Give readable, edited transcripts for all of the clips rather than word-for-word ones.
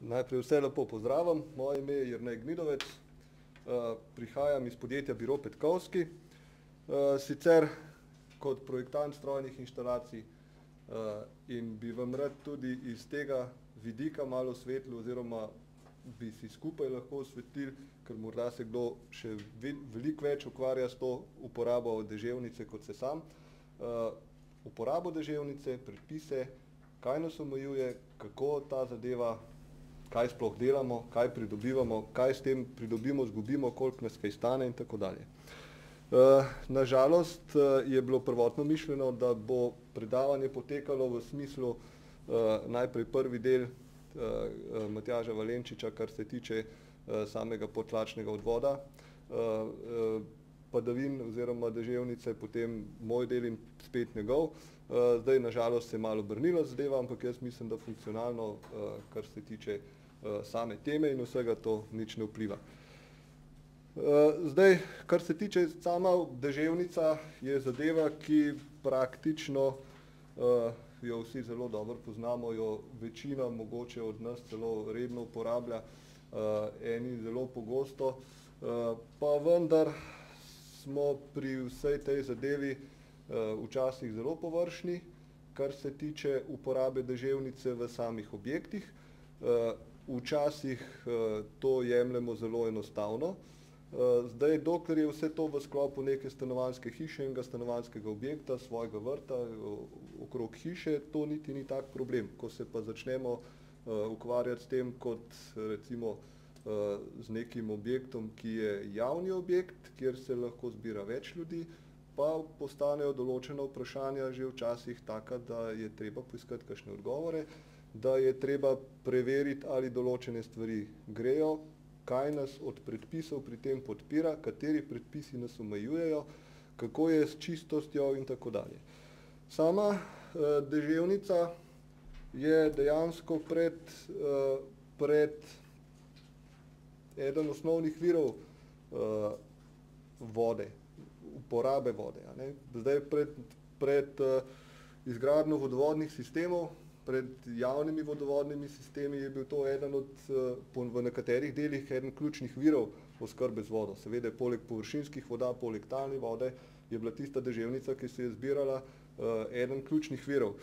Najprej vse lepo pozdravim, moje ime je Jernej Gnidovec, prihajam iz podjetja Biro Petkovski, sicer kot projektant strojnih inštalacij in bi vam rad tudi iz tega vidika malo osvetlil oziroma bi si skupaj lahko osvetlili, ker morda se kdo še veliko več ukvarja s to uporabo deževnice kot se sam. Uporabo deževnice, predpise, kaj nas omejuje, kako ta zadeva, kaj sploh delamo, kaj pridobivamo, kaj s tem pridobimo, izgubimo, koliko nas kaj stane in tako dalje. Na žalost je bilo prvotno mišljeno, da bo predavanje potekalo v smislu najprej prvi del Matjaža Valenčiča, kar se tiče samega podtlačnega odvoda padavin oziroma deževnice, potem moj del in spet njegov. Zdaj na žalost se je malo obrnila zadeva, ampak jaz mislim, da funkcionalno, kar se tiče same teme in vsega to nič ne vpliva. Zdaj, kar se tiče sama deževnica, je zadeva, ki praktično jo vsi zelo dobro poznamo, jo večina mogoče od nas celo redno uporablja, eni zelo pogosto, pa vendar smo pri vsej tej zadevi včasih zelo površni, kar se tiče uporabe deževnice v samih objektih. Včasih to jemljemo zelo enostavno. Zdaj, dokler je vse to v sklopu neke stanovanjske hiše, enega stanovanjskega objekta, svojega vrta, okrog hiše, to niti ni tak problem. Ko se pa začnemo ukvarjati s tem kot recimo z nekim objektom, ki je javni objekt, kjer se lahko zbira več ljudi, pa postanejo določena vprašanja že včasih taka, da je treba poiskati kakšne odgovore, da je treba preveriti, ali določene stvari grejo, kaj nas od predpisov pri tem podpira, kateri predpisi nas omejujejo, kako je s čistostjo in tako dalje. Sama deževnica je dejansko pred eden osnovnih virov vode, uporabe vode. Zdaj pred izgradnjo vodovodnih sistemov, pred javnimi vodovodnimi sistemi je bil to eden od, v nekaterih delih, eden ključnih virov oskrbe z vodo. Seveda poleg površinskih voda, poleg talne vode je bila tista deževnica, ki se je zbirala, eden ključnih virov.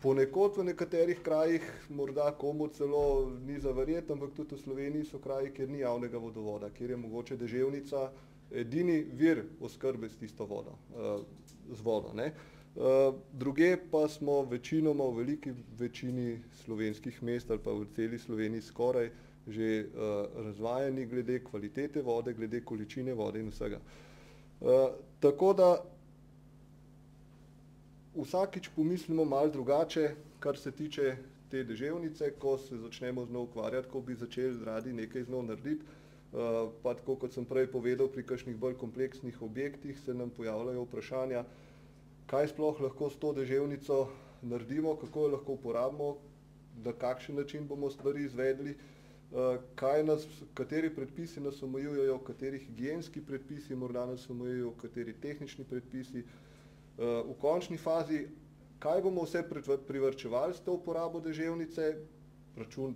Ponekod v nekaterih krajih, morda komu celo ni za verjeti, ampak tudi v Sloveniji so kraji, kjer ni javnega vodovoda, kjer je mogoče deževnica edini vir oskrbe s tisto vodo, z vodo, ne. Drugje pa smo večinoma v veliki večini slovenskih mest ali pa v celi Sloveniji skoraj že razvajeni glede kvalitete vode, glede količine vode in vsega. Tako da vsakič pomislimo malo drugače, kar se tiče te deževnice, ko se začnemo z njo ukvarjati, ko bi začeli radi nekaj z njo narediti, pa tako kot sem prej povedal, pri kakšnih bolj kompleksnih objektih se nam pojavljajo vprašanja, kaj sploh lahko s to deževnico naredimo, kako jo lahko uporabimo, na kakšen način bomo stvari izvedli, kateri predpisi nas omejujejo, kateri higienski predpisi morda nas omejujejo, kateri tehnični predpisi. V končni fazi, kaj bomo vse privarčevali s to uporabo deževnice, račun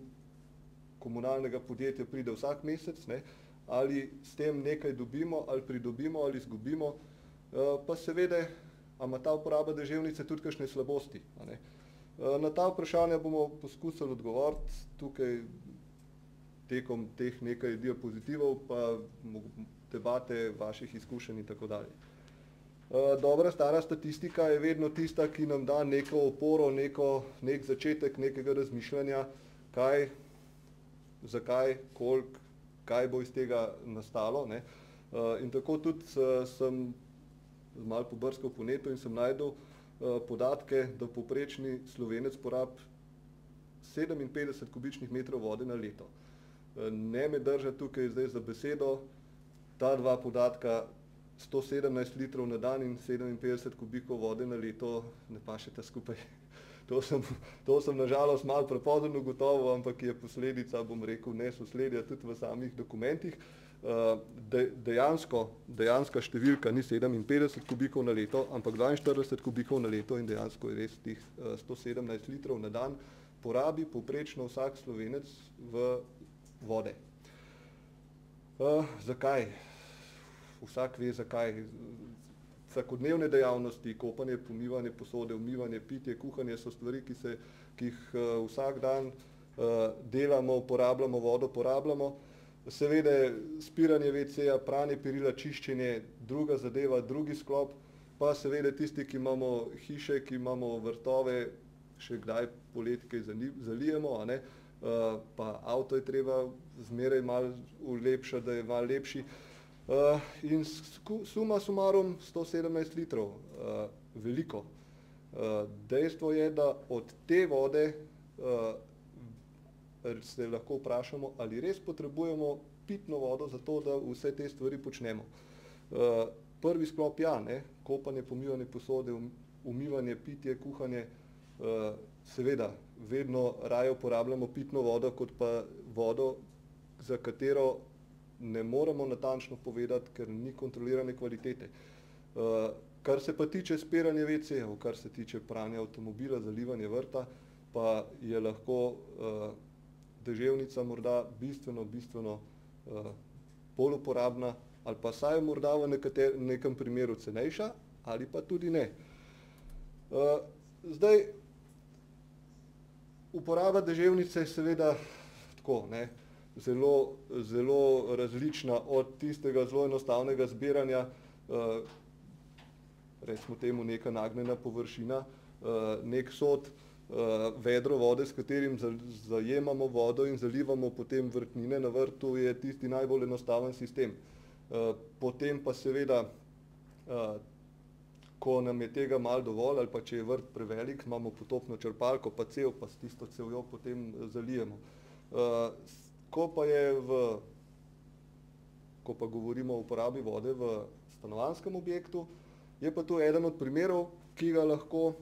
komunalnega podjetja pride vsak mesec, ne, ali s tem nekaj dobimo, ali pridobimo, ali izgubimo, pa seveda, a ima ta uporaba deževnice tudi kakšne slabosti, a ne. Na ta vprašanja bomo poskusili odgovoriti tukaj tekom teh nekaj diapozitivov pa debate vaših izkušenj in tako dalje. Dobra stara statistika je vedno tista, ki nam da neko oporo, nek začetek nekega razmišljanja, kaj, zakaj, koliko, kaj bo iz tega nastalo, ne. In tako tudi sem malo pobrskal po netu in sem našel podatke, da povprečni Slovenec porabi 57 kubičnih metrov vode na leto. Ne me držati tukaj zdaj za besedo, ta dva podatka, 117 litrov na dan in 57 kubikov vode na leto, ne pašeta skupaj. To sem na žalost malo prepozno ugotovil, ampak je posledica, bom rekel, nesosledja tudi v samih dokumentih. Dejanska številka ni 57 kubikov na leto, ampak 42 kubikov na leto in dejansko je res teh 117 litrov na dan porabi povprečno vsak Slovenec v vode. Zakaj? Vsak ve, zakaj. Vsakodnevne dejavnosti, kopanje, pomivanje posode, umivanje, pitje, kuhanje so stvari, ki jih vsak dan delamo, porabljamo, vodo porabljamo. Seveda spiranje WC-ja, pranje perila, čiščenje, druga zadeva, drugi sklop, pa seveda tisti, ki imamo hiše, ki imamo vrtove, še kdaj poleti kaj zalijemo, a ne, pa avto je treba zmeraj malo ulepšati, da je malo lepši. In suma sumarum 117 litrov, veliko. Dejstvo je, da od te vode se lahko vprašamo, ali res potrebujemo pitno vodo za to, da vse te stvari počnemo. Prvi sklop ja, ne, kopanje, pomivanje posode, umivanje, pitje, kuhanje, seveda vedno raje uporabljamo pitno vodo, kot pa vodo, za katero ne moremo natančno povedati, ker ni kontrolirane kvalitete. Kar se pa tiče spiranja WC-jev, kar se tiče pranja avtomobila, zalivanja vrta, pa je lahko deževnica morda bistveno bolj uporabna, ali pa saj morda v nekem primeru cenejša, ali pa tudi ne. Zdaj, uporaba deževnice je seveda tako, ne, zelo različna od tistega zelo enostavnega zbiranja, recimo temu neka nagnjena površina, nek sod, vedro vode, s katerim zajemamo vodo in zalivamo potem vrtnine na vrtu, je tisti najbolj enostaven sistem. Potem pa seveda, ko nam je tega malo dovolj, ali pa če je vrt prevelik, imamo potopno črpalko, pa cev, pa s tisto cevjo potem zalijemo. Ko pa govorimo o uporabi vode v stanovanjskem objektu, je pa to eden od primerov, ki ga lahko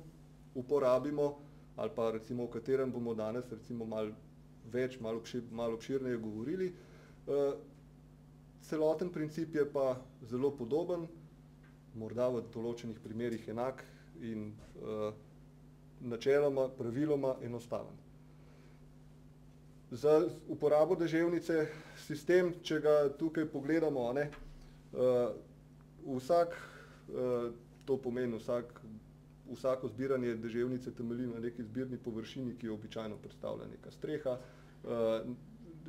uporabimo, ali pa recimo o katerem bomo danes recimo malo obširneje govorili. Celoten princip je pa zelo podoben, morda v določenih primerih enak in načeloma, praviloma enostaven. Za uporabo deževnice sistem, če ga tukaj pogledamo, a ne, to pomeni vsako zbiranje deževnice temelji na neki zbirni površini, ki jo običajno predstavlja neka streha,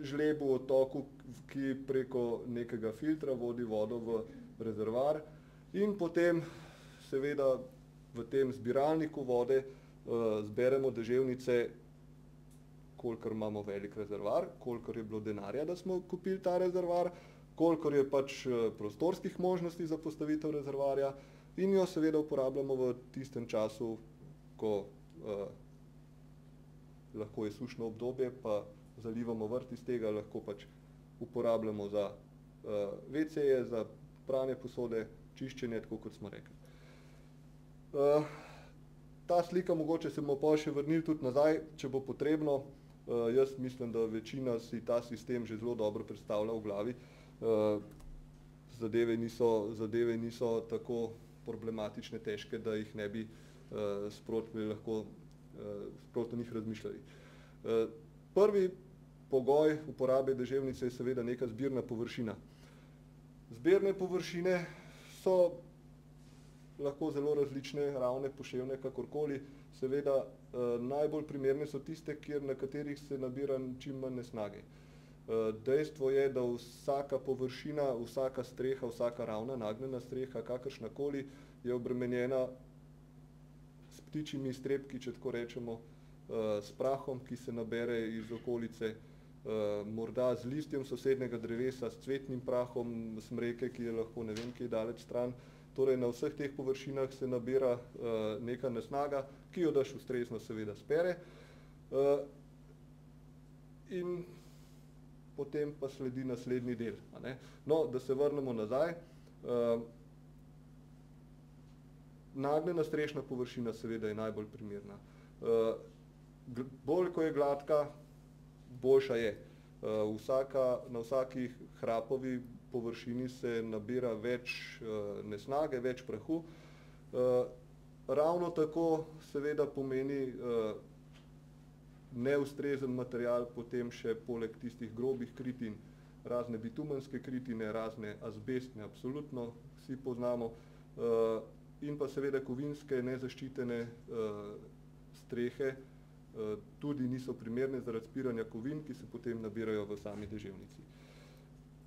žlebu, odtoku, ki preko nekega filtra vodi vodo v rezervoar in potem seveda v tem zbiralniku vode zberemo deževnice, kolikor imamo velik rezervoar, kolikor je bilo denarja, da smo kupili ta rezervoar, kolikor je pač prostorskih možnosti za postavitev rezervoarja in jo seveda uporabljamo v tistem času, ko lahko je sušno obdobje, pa zalivamo vrt iz tega, lahko pač uporabljamo za WC-je, za pranje posode, čiščenje, tako kot smo rekli. Ta slika, mogoče se bomo pol še vrnili tudi nazaj, če bo potrebno. Jaz mislim, da večina si ta sistem že zelo dobro predstavlja v glavi. Zadeve niso tako problematične, težke, da jih ne bi sproti o njih razmišljali. Prvi pogoj uporabe deževnice je seveda neka zbirna površina. Zbirne površine so lahko zelo različne, ravne, poševne, kakorkoli. Seveda najbolj primerne so tiste, na katerih se nabira čim manj nesnage. Dejstvo je, da vsaka površina, vsaka streha, vsaka ravna, nagnjena streha, kakršnakoli, je obremenjena s ptičjimi iztrebki, če tako rečemo, s prahom, ki se nabere iz okolice, morda z listjem sosednjega drevesa, s cvetnim prahom, smreke, ki je lahko ne vem kje daleč stran. Torej na vseh teh površinah se nabira neka nesnaga, ki jo daš ustrezno seveda spere. In potem pa sledi naslednji del. A ne? No, da se vrnemo nazaj. Nagnjena strešna površina seveda je najbolj primerna. Bolj, ko je gladka, boljša je. Na vsaki hrapovi površini se nabira več nesnage, več prahu. Ravno tako seveda pomeni neustrezen material, potem še poleg tistih grobih kritin, razne bitumenske kritine, razne azbestne, absolutno vsi poznamo, in pa seveda kovinske nezaščitene strehe, tudi niso primerne za razpiranje kovin, ki se potem nabirajo v sami deževnici.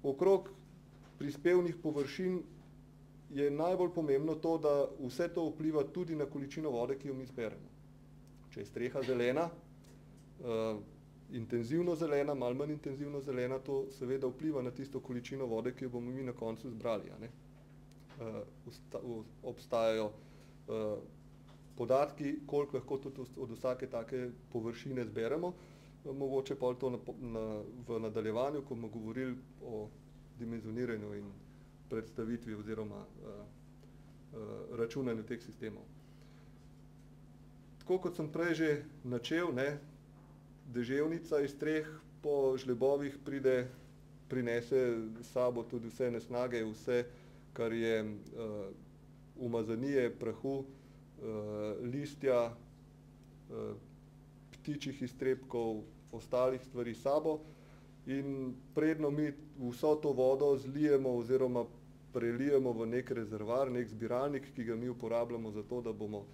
Okrog prispevnih površin je najbolj pomembno to, da vse to vpliva tudi na količino vode, ki jo mi zberemo. Če je streha zelena, intenzivno zelena, malo manj intenzivno zelena, to seveda vpliva na tisto količino vode, ki jo bomo mi na koncu zbrali. Obstajajo podatki, koliko lahko tudi od vsake take površine zberemo. Mogoče pa to v nadaljevanju, ko bomo govorili o dimenzioniranju in predstavitvi oziroma računanju teh sistemov. Tako kot sem prej že načel, deževnica iz streh po žlebovih prinese s sabo tudi vse nesnage, vse, kar je umazanije, prahu, listja, ptičjih iztrebkov, ostalih stvari s sabo, in predno mi vso to vodo zlijemo oziroma prelijemo v nek rezervoar, nek zbiralnik, ki ga mi uporabljamo za to, da bomo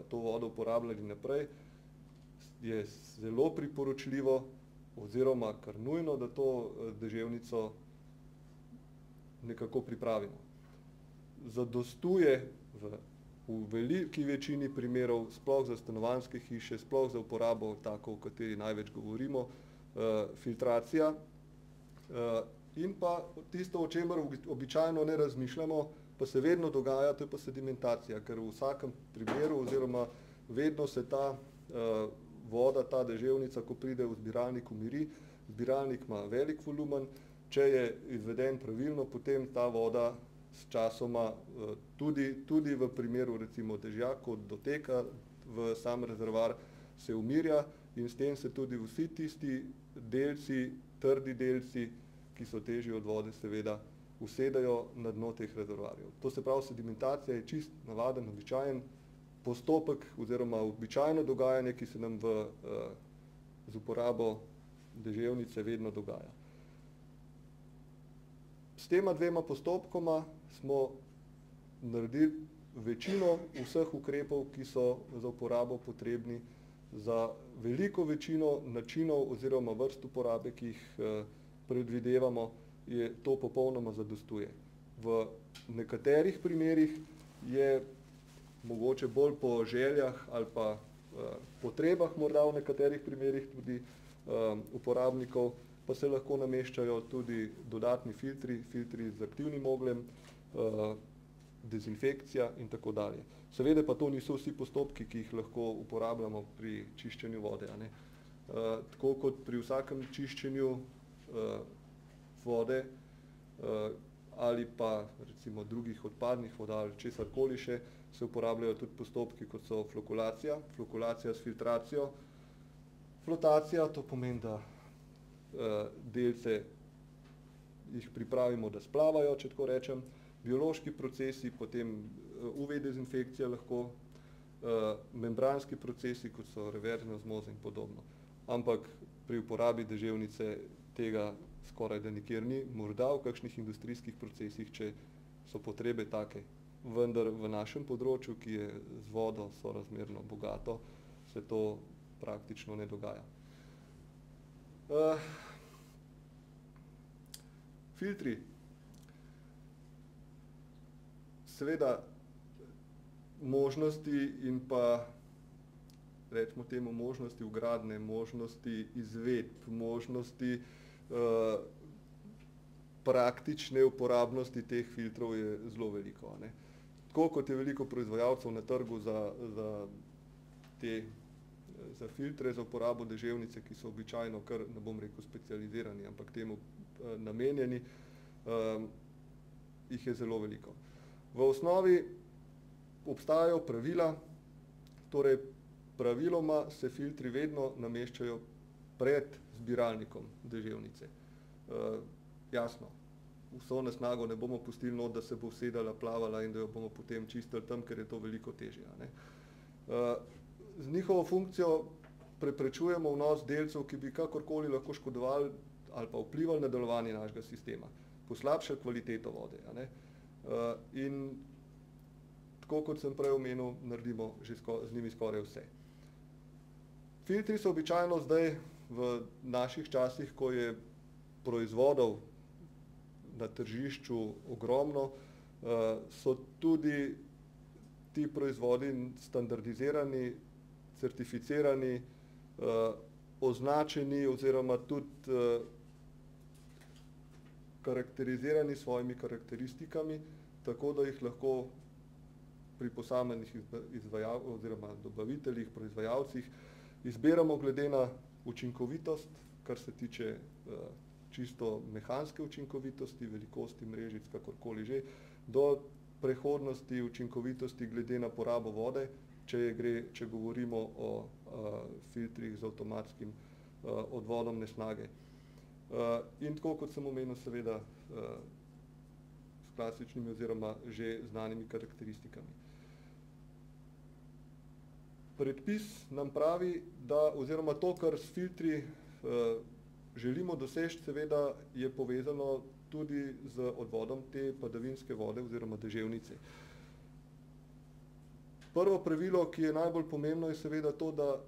to vodo uporabljali naprej, je zelo priporočljivo oziroma kar nujno, da to deževnico nekako pripravimo. Zadostuje v veliki večini primerov, sploh za stanovanjske hiše, sploh za uporabo tako, o kateri največ govorimo, filtracija, in pa tisto, o čemer običajno ne razmišljamo, pa se vedno dogaja, to je pa sedimentacija, ker v vsakem primeru oziroma vedno se ta voda, ta deževnica, ko pride v zbiralnik, umiri. Zbiralnik ima velik volumen, če je izveden pravilno, potem ta voda s časoma tudi v primeru recimo dežja, ko doteka v sam rezervoar, se umirja in s tem se tudi vsi tisti delci, trdi delci, ki so težji od vode, seveda usedajo na dno teh rezervoarjev. To se pravi, sedimentacija je čist navaden, običajen postopek oziroma običajno dogajanje, ki se nam z uporabo deževnice vedno dogaja. S tema dvema postopkoma smo naredili večino vseh ukrepov, ki so za uporabo potrebni, za veliko večino načinov oziroma vrst uporabe, ki jih predvidevamo, je to popolnoma zadostuje. V nekaterih primerih je mogoče bolj po željah ali pa potrebah morda v nekaterih primerih tudi uporabnikov, pa se lahko nameščajo tudi dodatni filtri z aktivnim ogljem, dezinfekcija in tako dalje. Seveda pa to niso vsi postopki, ki jih lahko uporabljamo pri čiščenju vode. Tako kot pri vsakem čiščenju vode ali pa recimo drugih odpadnih voda ali česarkoli še, se uporabljajo tudi postopki, kot so flokulacija s filtracijo. Flotacija, to pomeni, da delce jih pripravimo, da splavajo, če tako rečem, biološki procesi, potem UV dezinfekcija lahko, membranski procesi, kot so reverzna osmoza in podobno. Ampak pri uporabi deževnice tega skoraj da nikjer ni, morda v kakšnih industrijskih procesih, če so potrebe take, vendar v našem področju, ki je z vodo sorazmerno bogato, se to praktično ne dogaja. Filtri. Seveda možnosti in pa, recimo temu, možnosti vgradnje, možnosti izvedb, možnosti praktične uporabnosti teh filtrov je zelo veliko. Tako kot je veliko proizvajalcev na trgu za filtre, za uporabo deževnice, ki so običajno kar, ne bom rekel specializirani, ampak temu namenjeni, jih je zelo veliko. V osnovi obstajajo pravila, torej praviloma se filtri vedno nameščajo pred zbiralnikom deževnice. Jasno, vso nesnago ne bomo pustili not, da se bo usedala, plavala in da jo bomo potem čistili tam, ker je to veliko težje. Z njihovo funkcijo preprečujemo vnos delcev, ki bi kakorkoli lahko škodovali ali pa vplivali na delovanje našega sistema, poslabšali kvaliteto vode, a ne. In tako kot sem prej omenil, naredimo že z njimi skoraj vse. Filtri so običajno zdaj v naših časih, ko je proizvodov na tržišču ogromno, so tudi ti proizvodi standardizirani, certificirani, označeni oziroma tudi karakterizirani s svojimi karakteristikami, tako da jih lahko pri posameznih oziroma dobaviteljih, proizvajalcih izbiramo glede na učinkovitost, kar se tiče čisto mehanske učinkovitosti, velikosti mrežic, kakorkoli že, do prehodnosti učinkovitosti glede na porabo vode, če govorimo o filtrih z avtomatskim odvodom nesnage. In tako, kot sem omenil, seveda s klasičnimi oziroma že znanimi karakteristikami. Predpis nam pravi, da oziroma to, kar s filtri želimo doseči, seveda je povezano tudi z odvodom te padavinske vode oziroma deževnice. Prvo pravilo, ki je najbolj pomembno, je seveda to, da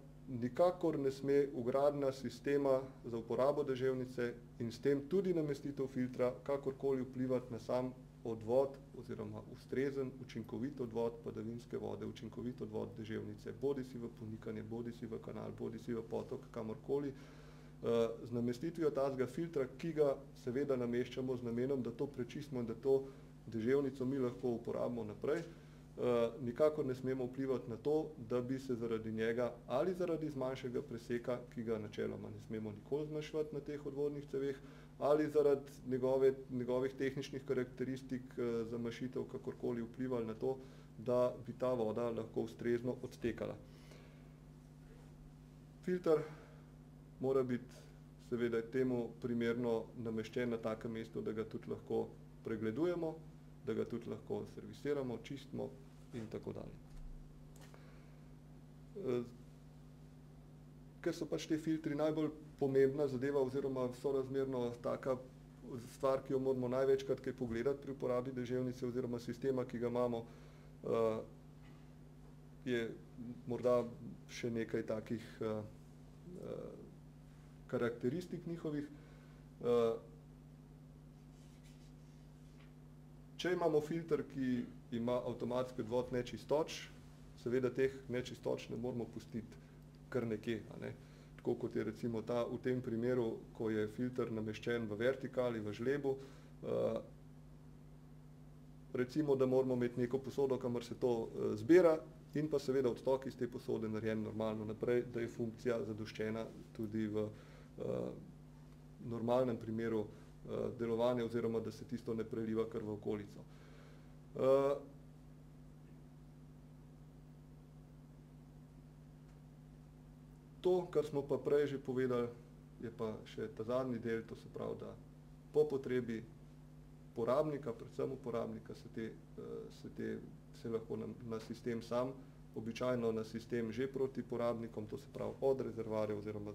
nikakor ne sme vgradnja sistema za uporabo deževnice in s tem tudi namestitev filtra kakorkoli vplivati na sam odvod oziroma ustrezen, učinkovit odvod padavinske vode, učinkovit odvod deževnice, bodisi v ponikanje, bodisi v kanal, bodisi v potok, kamorkoli, z namestitvijo tazga filtra, ki ga seveda nameščamo z namenom, da to prečistimo in da to deževnico mi lahko uporabimo naprej. Nikakor ne smemo vplivati na to, da bi se zaradi njega ali zaradi zmanjšega preseka, ki ga načeloma ne smemo nikoli zmanjševati na teh odvodnih ceveh, ali zaradi njegovih tehničnih karakteristik zamašitev kakorkoli vplivali na to, da bi ta voda lahko ustrezno odtekala. Filter mora biti seveda temu primerno nameščen na takem mestu, da ga tudi lahko pregledujemo, da ga tudi lahko servisiramo, čistimo in tako dalje. Ker so pač te filtri najbolj pomembna zadeva oziroma sorazmerno taka stvar, ki jo moramo največkrat kaj pogledati pri uporabi deževnice oziroma sistema, ki ga imamo, je morda še nekaj takih karakteristik njihovih. Če imamo filter, ki ima avtomatski odvod nečistoč, seveda teh nečistoč ne moramo pustiti kar nekje, a ne. Tako kot je recimo v tem primeru, ko je filter nameščen v vertikali, v žlebu, recimo, da moramo imeti neko posodo, kamor se to zbira, in pa seveda odtok iz te posode narejen normalno naprej, da je funkcija zadoščena tudi v normalnem primeru delovanja oziroma da se tisto ne preliva kar v okolico. To, kar smo pa prej že povedali, je pa še ta zadnji del, to se pravi, da po potrebi porabnika, predvsem uporabnika, se lahko na sistem sam, običajno na sistem že proti porabnikom, to se pravi od rezervoarja oziroma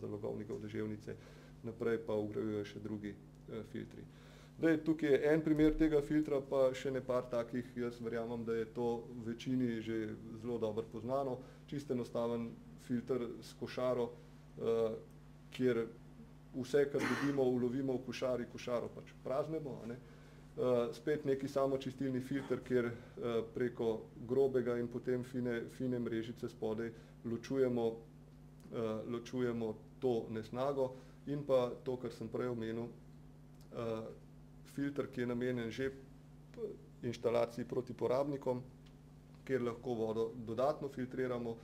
zalogovnikov deževnice, naprej pa vgrajujejo še drugi filtri. Tukaj je en primer tega filtra, pa še ne par takih, jaz verjamem, da je to večini že zelo dobro poznano, čisto enostaven filter s košaro, kjer vse, kar dobimo, ulovimo v košari, košaro pač praznemo, a ne. Spet neki samočistilni filter, kjer preko grobega in potem fine mrežice spodaj ločujemo to nesnago in pa to, kar sem prej omenil, filter, ki je namenjen že inštalaciji proti porabnikom, kjer lahko vodo dodatno filtriramo,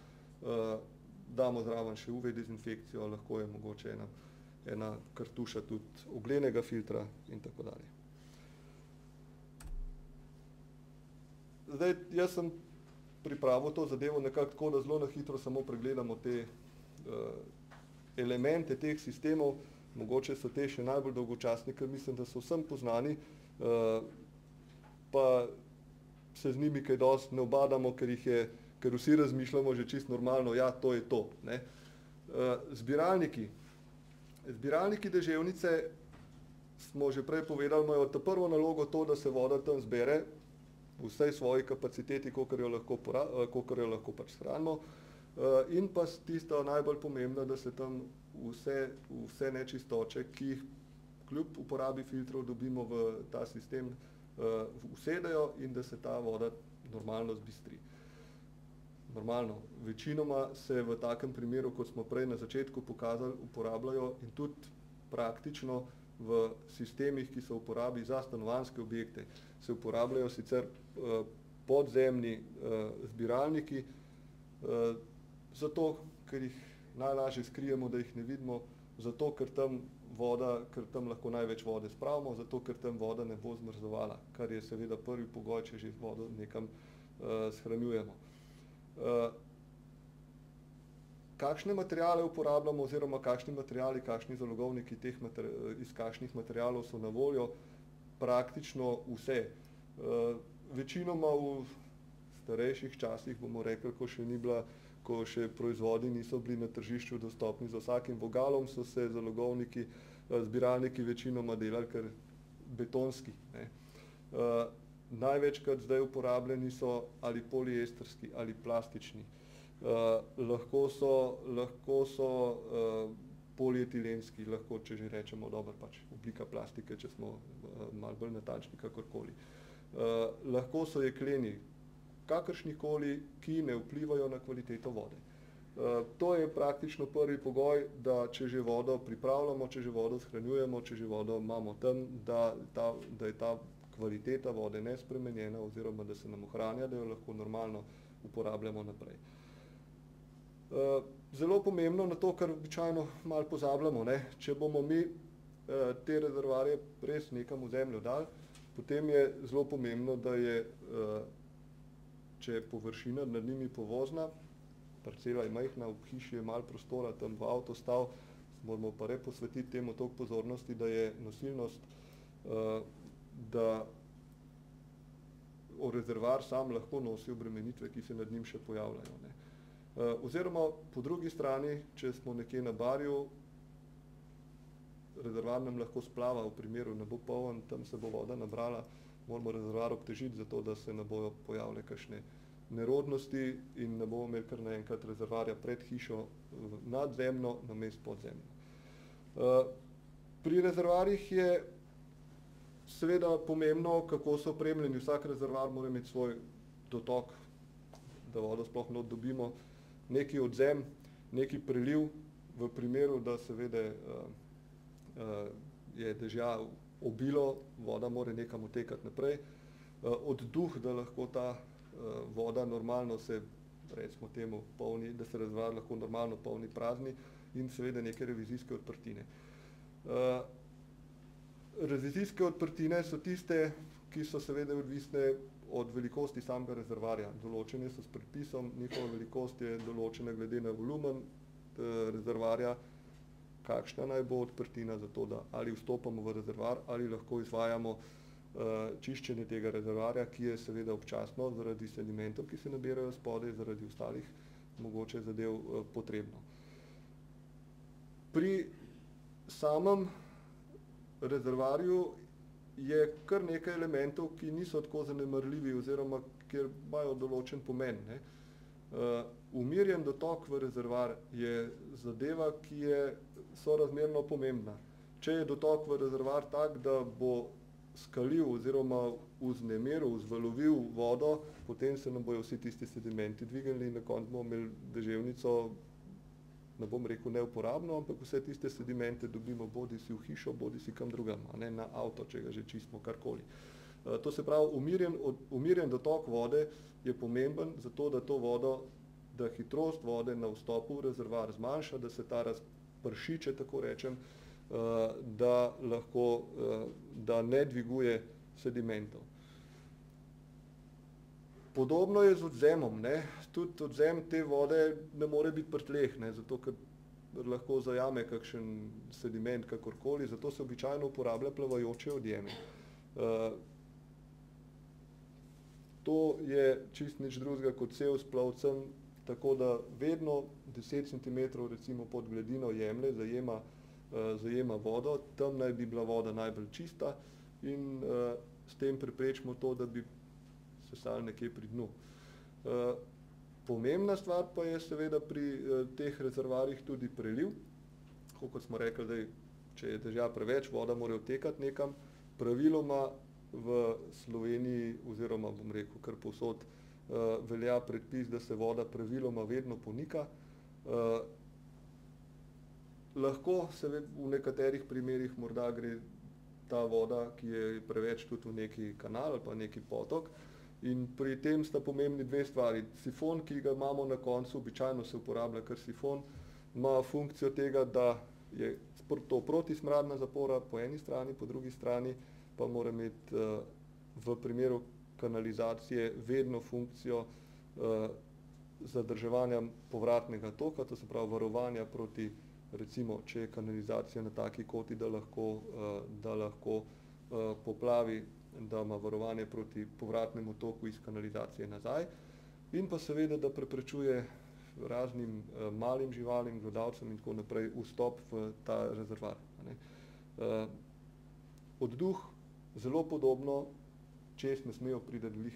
damo zraven še UV dezinfekcijo, lahko je mogoče ena kartuša tudi oglenega filtra in tako dalje. Jaz sem pripravil to zadevo nekako tako, da zelo na hitro samo pregledamo te elemente teh sistemov, mogoče so te še najbolj dolgočasni, ker mislim, da so vsem poznani, pa se z njimi kaj dosti ne ubadamo, ker jih je ker vsi razmišljamo že čisto normalno, ja, to je to. Ne. Zbiralniki deževnice, smo že prej povedali, imajo ta prvo nalogo to, da se voda tam zbere v vsej svoji kapaciteti, kolikor jo lahko pač shranimo, in pa tista najbolj pomembna, da se tam vse nečistoče, ki jih kljub uporabi filtrov dobimo v ta sistem, usedejo in da se ta voda normalno zbistri. Normalno, večinoma se v takem primeru, kot smo prej na začetku pokazali, uporabljajo in tudi praktično v sistemih, ki so v uporabi za stanovanjske objekte, se uporabljajo sicer podzemni zbiralniki, zato, ker jih najlažje skrijemo, da jih ne vidimo, zato, ker tam lahko največ vode spravimo, zato, ker tam voda ne bo zmrzovala, kar je seveda prvi pogoj, če že vodo nekam shranjujemo. Kakšne materiale uporabljamo oziroma kakšni materiali, kakšni zalogovniki iz kakšnih materialov so na voljo? Praktično vse. Večinoma v starejših časih, bomo rekli, ko še proizvodi niso bili na tržišču dostopni za vsakim vogalom, so se zalogovniki, zbiralniki večinoma delali kar betonski, ne. Največkrat zdaj uporabljeni so ali poliestrski ali plastični. Lahko so polietilenski, lahko, če že rečemo, dobro, pač oblika plastike, če smo malo bolj natančni, kakorkoli. Lahko so jekleni, kakršnikoli, ki ne vplivajo na kvaliteto vode. To je praktično prvi pogoj, da če že vodo pripravljamo, če že vodo shranjujemo, če že vodo imamo tam, da je ta kvaliteta vode nespremenjena oziroma da se nam ohranja, da jo lahko normalno uporabljamo naprej. Zelo pomembno na to, kar običajno malo pozabljamo, ne, če bomo mi te rezervoarje res nekam v zemljo dali, potem je zelo pomembno, da je, če je površina nad njimi povozna, parcela je majhna, v hiši je malo prostora, tam v avto stal, moramo pa posvetiti temu toliko pozornosti, da je nosilnost, da rezervoar sam lahko nosi obremenitve, ki se nad njim še pojavljajo, ne. Oziroma po drugi strani, če smo nekje na barju, rezervoar nam lahko splava, v primeru ne bo poln, tam se bo voda nabrala, moramo rezervoar obtežiti, zato da se ne bojo pojavile kakšne nerodnosti in ne bomo imeli kar naenkrat rezervoarja pred hišo nadzemno namesto podzemno. Pri rezervoarjih je seveda pomembno, kako so opremljeni. Vsak rezervoar mora imeti svoj dotok, da vodo sploh not dobimo, neki odvzem, neki preliv, v primeru, da seveda je dežja obilo, voda mora nekam odtekati naprej, odduh, da lahko ta voda normalno se, recimo temu, polni, da se rezervoar lahko normalno polni, prazni, in seveda neke revizijske odprtine. Revizijske odprtine so tiste, ki so seveda odvisne od velikosti samega rezervoarja. Določene so s predpisom, njihova velikost je določena glede na volumen rezervoarja, kakšna naj bo odprtina za to, da ali vstopamo v rezervoar ali lahko izvajamo čiščenje tega rezervoarja, ki je seveda občasno zaradi sedimentov, ki se nabirajo spodaj, zaradi ostalih mogoče zadev potrebno. Pri samem rezervoarju je kar nekaj elementov, ki niso tako zanemarljivi oziroma kjer imajo določen pomen, ne. Umirjen dotok v rezervoar je zadeva, ki je sorazmerno pomembna. Če je dotok v rezervoar tak, da bo skalil oziroma vznemiril, vzvalovil vodo, potem se nam bojo vsi tisti sedimenti dvignili in na koncu bomo imeli deževnico, ne bom rekel neuporabno, ampak vse tiste sedimente dobimo bodisi v hišo, bodisi kam drugam, a ne na avto, če ga že čistimo, karkoli. To se pravi, umirjen dotok vode je pomemben zato, da to vodo, da hitrost vode na vstopu v rezervoar zmanjša, da se ta razprši, če tako rečem, da ne dviguje sedimentov. Podobno je z odvzemom, ne. Tudi odvzem te vode ne more biti pri tleh, ne, zato ker lahko zajame kakšen sediment, kakorkoli, zato se običajno uporablja plavajoče odjeme. To je čist nič drugega kot cev s plovcem, tako da vedno 10 cm recimo pod gladino jemlje, zajema vodo, tam naj bi bila voda najbolj čista in s tem preprečimo to, da bi sesali nekje pri dnu. Pomembna stvar pa je seveda pri teh rezervoarjih tudi preliv. Tako kot smo rekli, da če je dežja preveč, voda mora odtekati nekam. Praviloma v Sloveniji oziroma bom rekel kar povsod velja predpis, da se voda praviloma vedno ponika. Lahko se v nekaterih primerih morda gre ta voda, ki je preveč, tudi v neki kanal ali pa neki potok. In pri tem sta pomembni dve stvari. Sifon, ki ga imamo na koncu, običajno se uporablja kar sifon, ima funkcijo tega, da je to protismradna zapora po eni strani, po drugi strani pa mora imeti v primeru kanalizacije vedno funkcijo zadrževanja povratnega toka, to se pravi varovanja proti, recimo, če je kanalizacija na taki koti, da lahko poplavi, da ima varovanje proti povratnemu toku iz kanalizacije nazaj, in pa seveda, da preprečuje raznim malim živalim, glodavcem in tako naprej vstop v ta rezervoar. Odduh, zelo podobno, čez ne smejo priti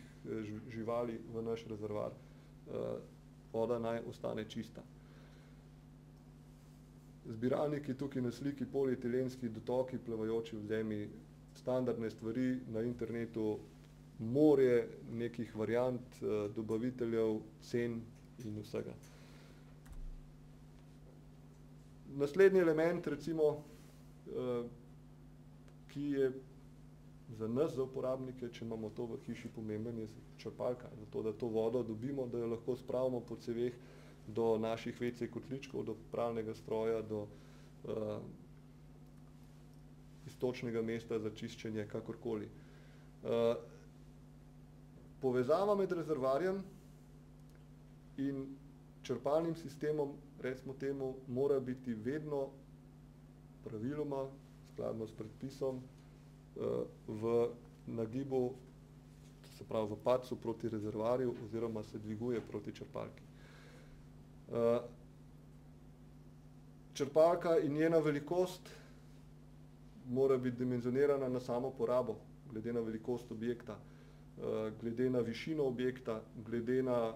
živali v naš rezervoar, voda naj ostane čista. Zbiralniki tukaj na sliki, polietilenski dotoki, plavajoči v zemlji, standardne stvari na internetu, morje nekih variant, dobaviteljev, cen in vsega. Naslednji element, recimo, ki je za nas, za uporabnike, če imamo to v hiši pomemben, je črpalka, zato da to vodo dobimo, da jo lahko spravimo po ceveh do naših WC kotličkov, do pralnega stroja, do iztočnega mesta za čiščenje, kakorkoli. Povezava med rezervoarjem in črpalnim sistemom, recimo temu, mora biti vedno praviloma, skladno s predpisom, v nagibu, to se pravi v padcu proti rezervoarju oziroma se dviguje proti črpalki. Črpalka in njena velikost mora biti dimenzionirana na samo porabo, glede na velikost objekta, glede na višino objekta, glede na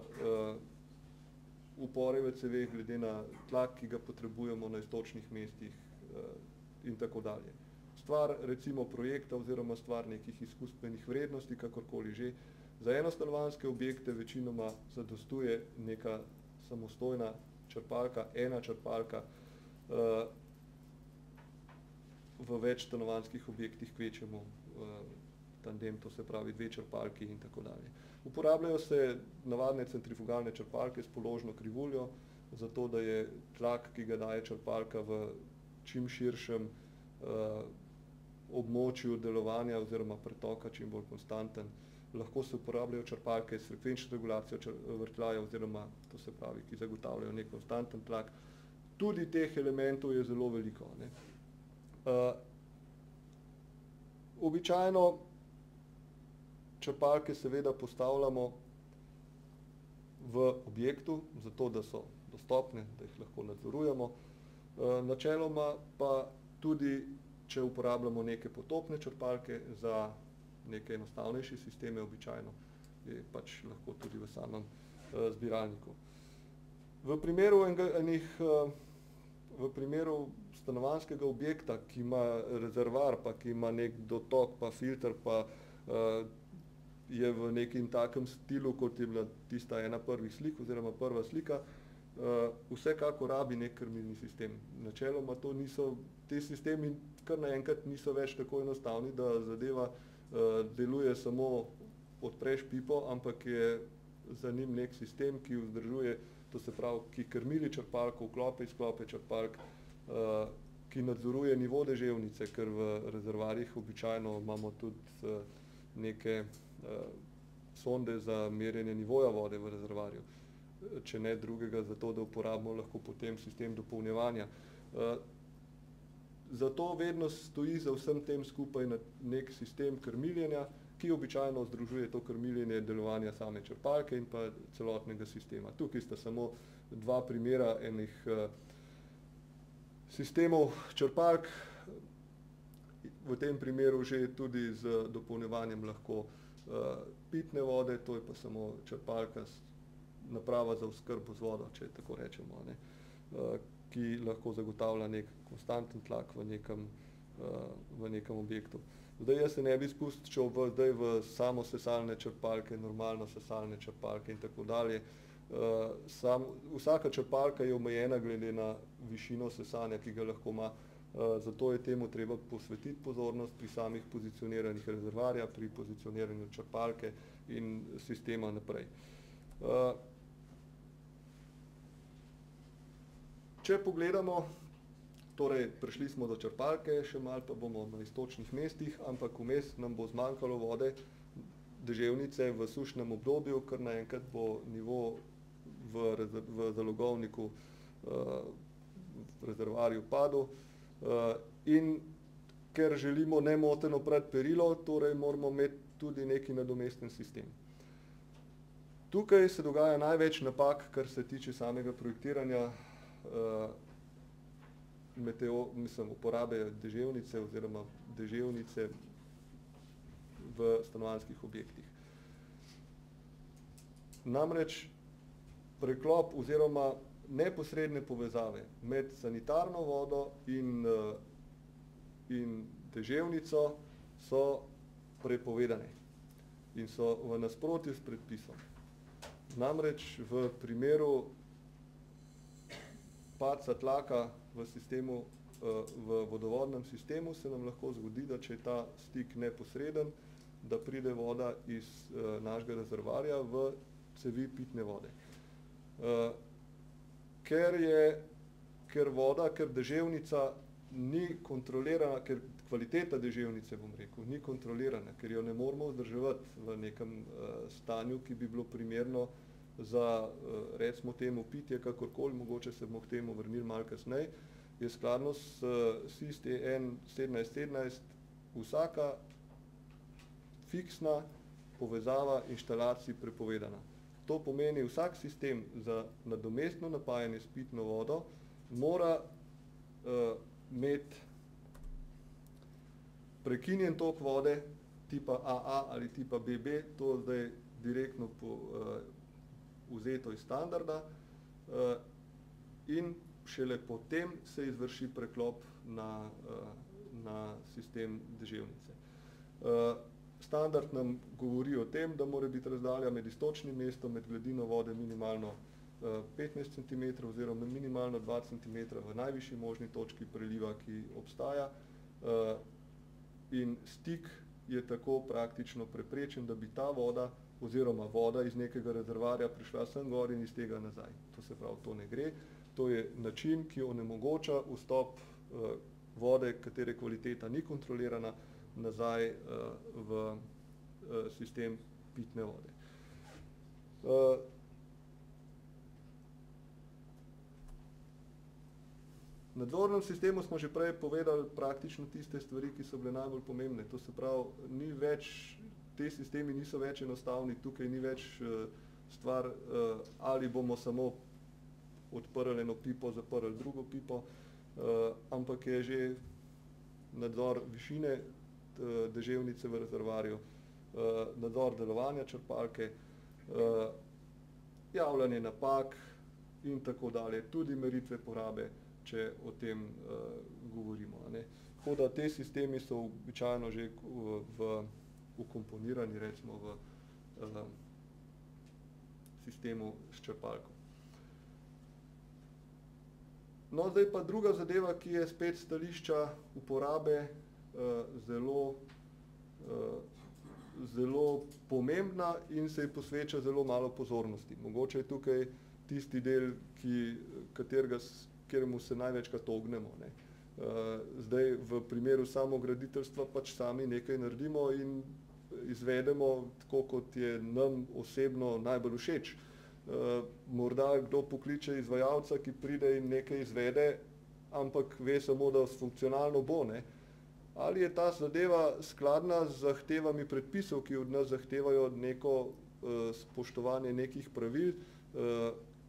upore v ceveh, glede na tlak, ki ga potrebujemo na iztočnih mestih in tako dalje. Stvar recimo projekta oziroma stvar nekih izkustvenih vrednosti, kakorkoli že, za enostanovanjske objekte večinoma zadostuje neka samostojna črpalka, ena črpalka, v več stanovanjskih objektih kvečjemu tandem, to se pravi dve črpalki in tako dalje. Uporabljajo se navadne centrifugalne črpalke s položno krivuljo, zato da je tlak, ki ga daje črpalka v čim širšem območju delovanja oziroma pretoka čim bolj konstanten. Lahko se uporabljajo črpalke s frekvenčno regulacijo vrtljaja oziroma, to se pravi, ki zagotavljajo nek konstanten tlak. Tudi teh elementov je zelo veliko. Običajno črpalke seveda postavljamo v objektu, zato da so dostopne, da jih lahko nadzorujemo. Načeloma pa tudi, če uporabljamo neke potopne črpalke za neke enostavnejše sisteme, običajno je pač lahko tudi v samem zbiralniku. V primeru stanovanjskega objekta, ki ima rezervoar, pa ki ima nek dotok, pa filter, pa je v nekem takem stilu, kot je bila tista ena prvih slik oziroma prva slika, vsekakor rabi nek krmilni sistem. Načeloma ti sistemi kar naenkrat niso več tako enostavni, da zadeva deluje samo odpreš pipo, ampak je za njim nek sistem, ki vzdržuje, to se pravi, ki krmili črpalko, vklope, izklope črpalk, ki nadzoruje nivo deževnice, ker v rezervoarjih običajno imamo tudi neke sonde za merjenje nivoja vode v rezervoarju, če ne drugega, zato da uporabimo lahko potem sistem dopolnjevanja. Zato vedno stoji za vsem tem skupaj nek sistem krmiljenja ki običajno združuje to krmiljenje delovanja same črpalke in pa celotnega sistema. Tukaj sta samo dva primera enih sistemov črpalk, v tem primeru že tudi z dopolnjevanjem lahko pitne vode, to je pa samo črpalka, naprava za oskrbo z vodo, če tako rečemo, ne, ki lahko zagotavlja nek konstanten tlak v nekem objektu. Zdaj jaz se ne bi spuščal zdaj v samo sesalne črpalke, normalno sesalne črpalke in tako dalje. Vsaka črpalka je omejena glede na višino sesanja, ki ga lahko ima, zato je temu treba posvetiti pozornost pri samih pozicioniranjih rezervoarja, pri pozicioniranju črpalke in sistema naprej. Če pogledamo, torej prišli smo do črpalke, še malo pa bomo na iztočnih mestih, ampak vmes nam bo zmanjkalo vode, deževnice v sušnem obdobju, ker naenkrat bo nivo v zalogovniku v rezervoarju padel, in ker želimo nemoteno prati perilo, torej moramo imeti tudi neki nadomesten sistem. Tukaj se dogaja največ napak, kar se tiče samega projektiranja uporabe deževnice oziroma deževnice v stanovanjskih objektih. Namreč preklop oziroma neposredne povezave med sanitarno vodo in deževnico so prepovedane in so v nasprotju s predpisom. Namreč v primeru padca tlaka v sistemu, v vodovodnem sistemu se nam lahko zgodi, da če je ta stik neposreden, da pride voda iz našega rezervoarja v cevi pitne vode. Ker deževnica ni kontrolirana, ker kvaliteta deževnice, bom rekel, ni kontrolirana, ker jo ne moremo vzdrževati v nekem stanju, ki bi bilo primerno za, recimo temu, pitje, kakorkoli, mogoče se bomo k temu vrnili malo kasneje, je skladno s SIS-TN 1717 vsaka fiksna povezava inštalacij prepovedana. To pomeni, vsak sistem za nadomestno napajanje s pitno vodo mora imeti prekinjen tok vode tipa AA ali tipa BB, to zdaj direktno vzeto iz standarda, in šele potem se izvrši preklop na sistem deževnice. Standard nam govori o tem, da mora biti razdalja med iztočnim mestom, med gladino vode minimalno 15 cm oziroma minimalno 2 cm v najvišji možni točki preliva, ki obstaja, in stik je tako praktično preprečen, da bi ta voda oziroma voda iz nekega rezervoarja prišla sem gor in iz tega nazaj. To se pravi, to ne gre. To je način, ki onemogoča vstop vode, katere kvaliteta ni kontrolirana, nazaj v sistem pitne vode. V nadzornem sistemu smo že prej povedali praktično tiste stvari, ki so bile najbolj pomembne. To se pravi, ni več, te sistemi niso več enostavni, tukaj ni več stvar, ali bomo samo odprli eno pipo, zaprli drugo pipo, ampak je že nadzor višine deževnice v rezervoarju, nadzor delovanja črpalke, javljanje napak in tako dalje, tudi meritve porabe, če o tem govorimo, ne. Tako da te sistemi so običajno že vkomponirani, recimo v sistemu s črpalko. No, zdaj pa druga zadeva, ki je spet stališča uporabe zelo pomembna in se ji posveča zelo malo pozornosti. Mogoče je tukaj tisti del, kateremu se največkrat ognemo, ne. Zdaj v primeru samograditeljstva pač sami nekaj naredimo in izvedemo tako, kot je nam osebno najbolj všeč. Morda kdo pokliče izvajalca, ki pride in nekaj izvede, ampak ve samo, da funkcionalno bo, ne. ali je ta zadeva skladna z zahtevami predpisov, ki od nas zahtevajo neko spoštovanje nekih pravil,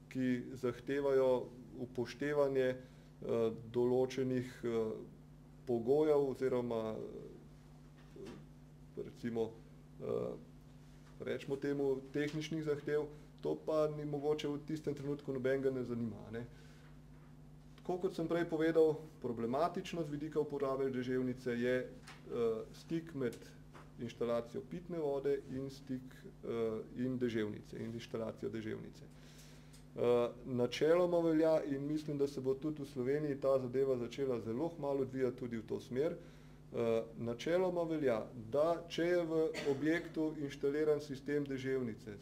ki zahtevajo upoštevanje določenih pogojev oziroma recimo rečemo temu tehničnih zahtev, to pa ni mogoče v tistem trenutku nobenega ne zanima. Ne? Tako kot sem prej povedal, problematično z vidika uporabe deževnice je stik med inštalacijo pitne vode in in deževnice, in inštalacijo deževnice. Načeloma velja in mislim, da se bo tudi v Sloveniji ta zadeva začela zelo kmalu odvijati tudi v to smer. Načeloma velja, da če je v objektu inštaliran sistem deževnice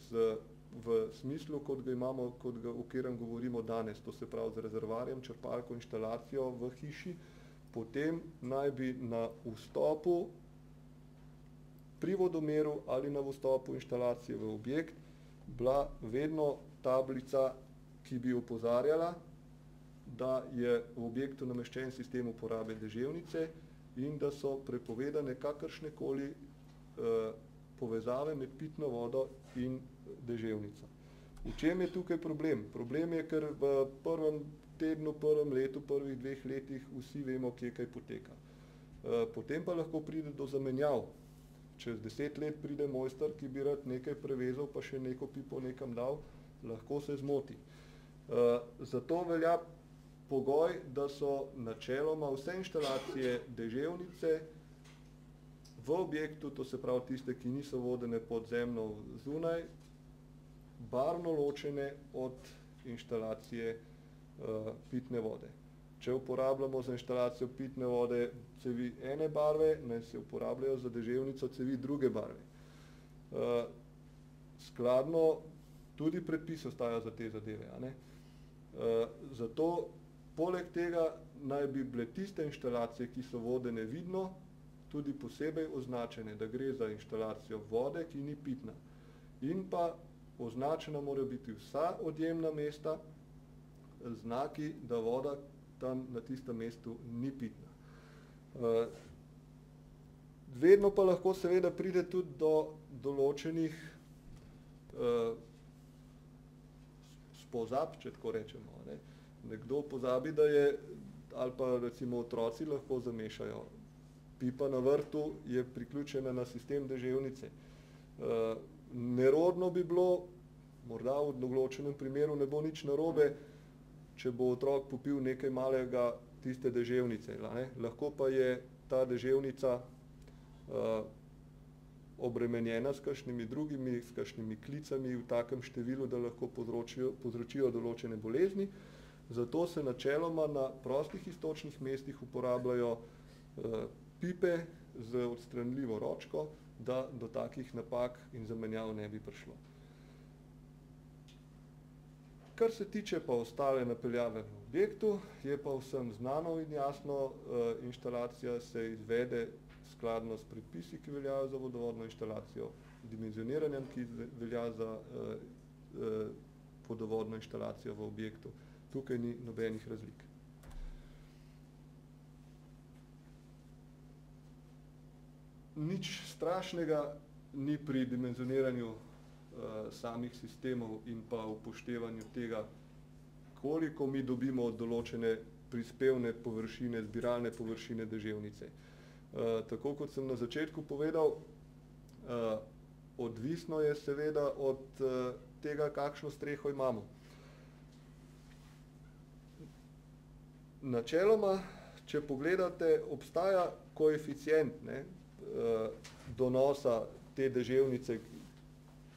v smislu, kot ga imamo, o katerem govorimo danes, to se pravi z rezervoarjem, črpalko, inštalacijo v hiši, potem naj bi na vstopu pri vodomeru ali na vstopu inštalacije v objekt bila vedno tablica, ki bi opozarjala, da je v objektu nameščen sistem uporabe deževnice in da so prepovedane kakršnekoli povezave med pitno vodo in deževnico. V čem je tukaj problem? Problem je, ker v prvem tednu, prvem letu, prvih 2 letih vsi vemo, kje kaj poteka. Potem pa lahko pride do zamenjav. Čez 10 let pride mojster, ki bi rad nekaj prevezal, pa še neko pipo nekam dal, lahko se zmoti. Zato velja pogoj, da so načeloma vse inštalacije deževnice v objektu, to se pravi tiste, ki niso vodene podzemno zunaj, barvno ločene od inštalacije pitne vode. Če uporabljamo za inštalacijo pitne vode cevi ene barve, naj se uporabljajo za deževnico cevi druge barve. Skladno tudi predpis ostaja za te zadeve. A ne? Zato poleg tega naj bi bile tiste inštalacije, ki so vodene vidno, tudi posebej označene, da gre za inštalacijo vode, ki ni pitna. In pa označena mora biti vsa odjemna mesta, znaki, da voda tam na tistem mestu ni pitna. Vedno pa lahko seveda pride tudi do določenih spozab, če tako rečemo. Ne? Nekdo pozabi, da je, ali pa recimo otroci lahko zamešajo. Pipa na vrtu je priključena na sistem deževnice. Nerodno bi bilo, morda v določenem primeru ne bo nič narobe, če bo otrok popil nekaj malega tiste deževnice. Ne? Lahko pa je ta deževnica obremenjena s kakšnimi drugimi, s kakšnimi klicami v takem številu, da lahko povzročijo določene bolezni. Zato se načeloma na prostih iztočnih mestih uporabljajo pipe z odstranljivo ročko, da do takih napak in zamenjav ne bi prišlo. Kar se tiče pa ostale napeljave v objektu, je pa vsem znano in jasno, inštalacija se izvede skladno s predpisi, ki veljajo za vodovodno inštalacijo, dimenzioniranjem, ki velja za vodovodno inštalacijo v objektu. Tukaj ni nobenih razlik. Nič strašnega ni pri dimenzioniranju samih sistemov in pa upoštevanju tega, koliko mi dobimo od določene prispevne površine, zbiralne površine deževnice. Tako kot sem na začetku povedal, odvisno je seveda od tega, kakšno streho imamo. Načeloma, če pogledate, obstaja koeficient donosa te deževnice,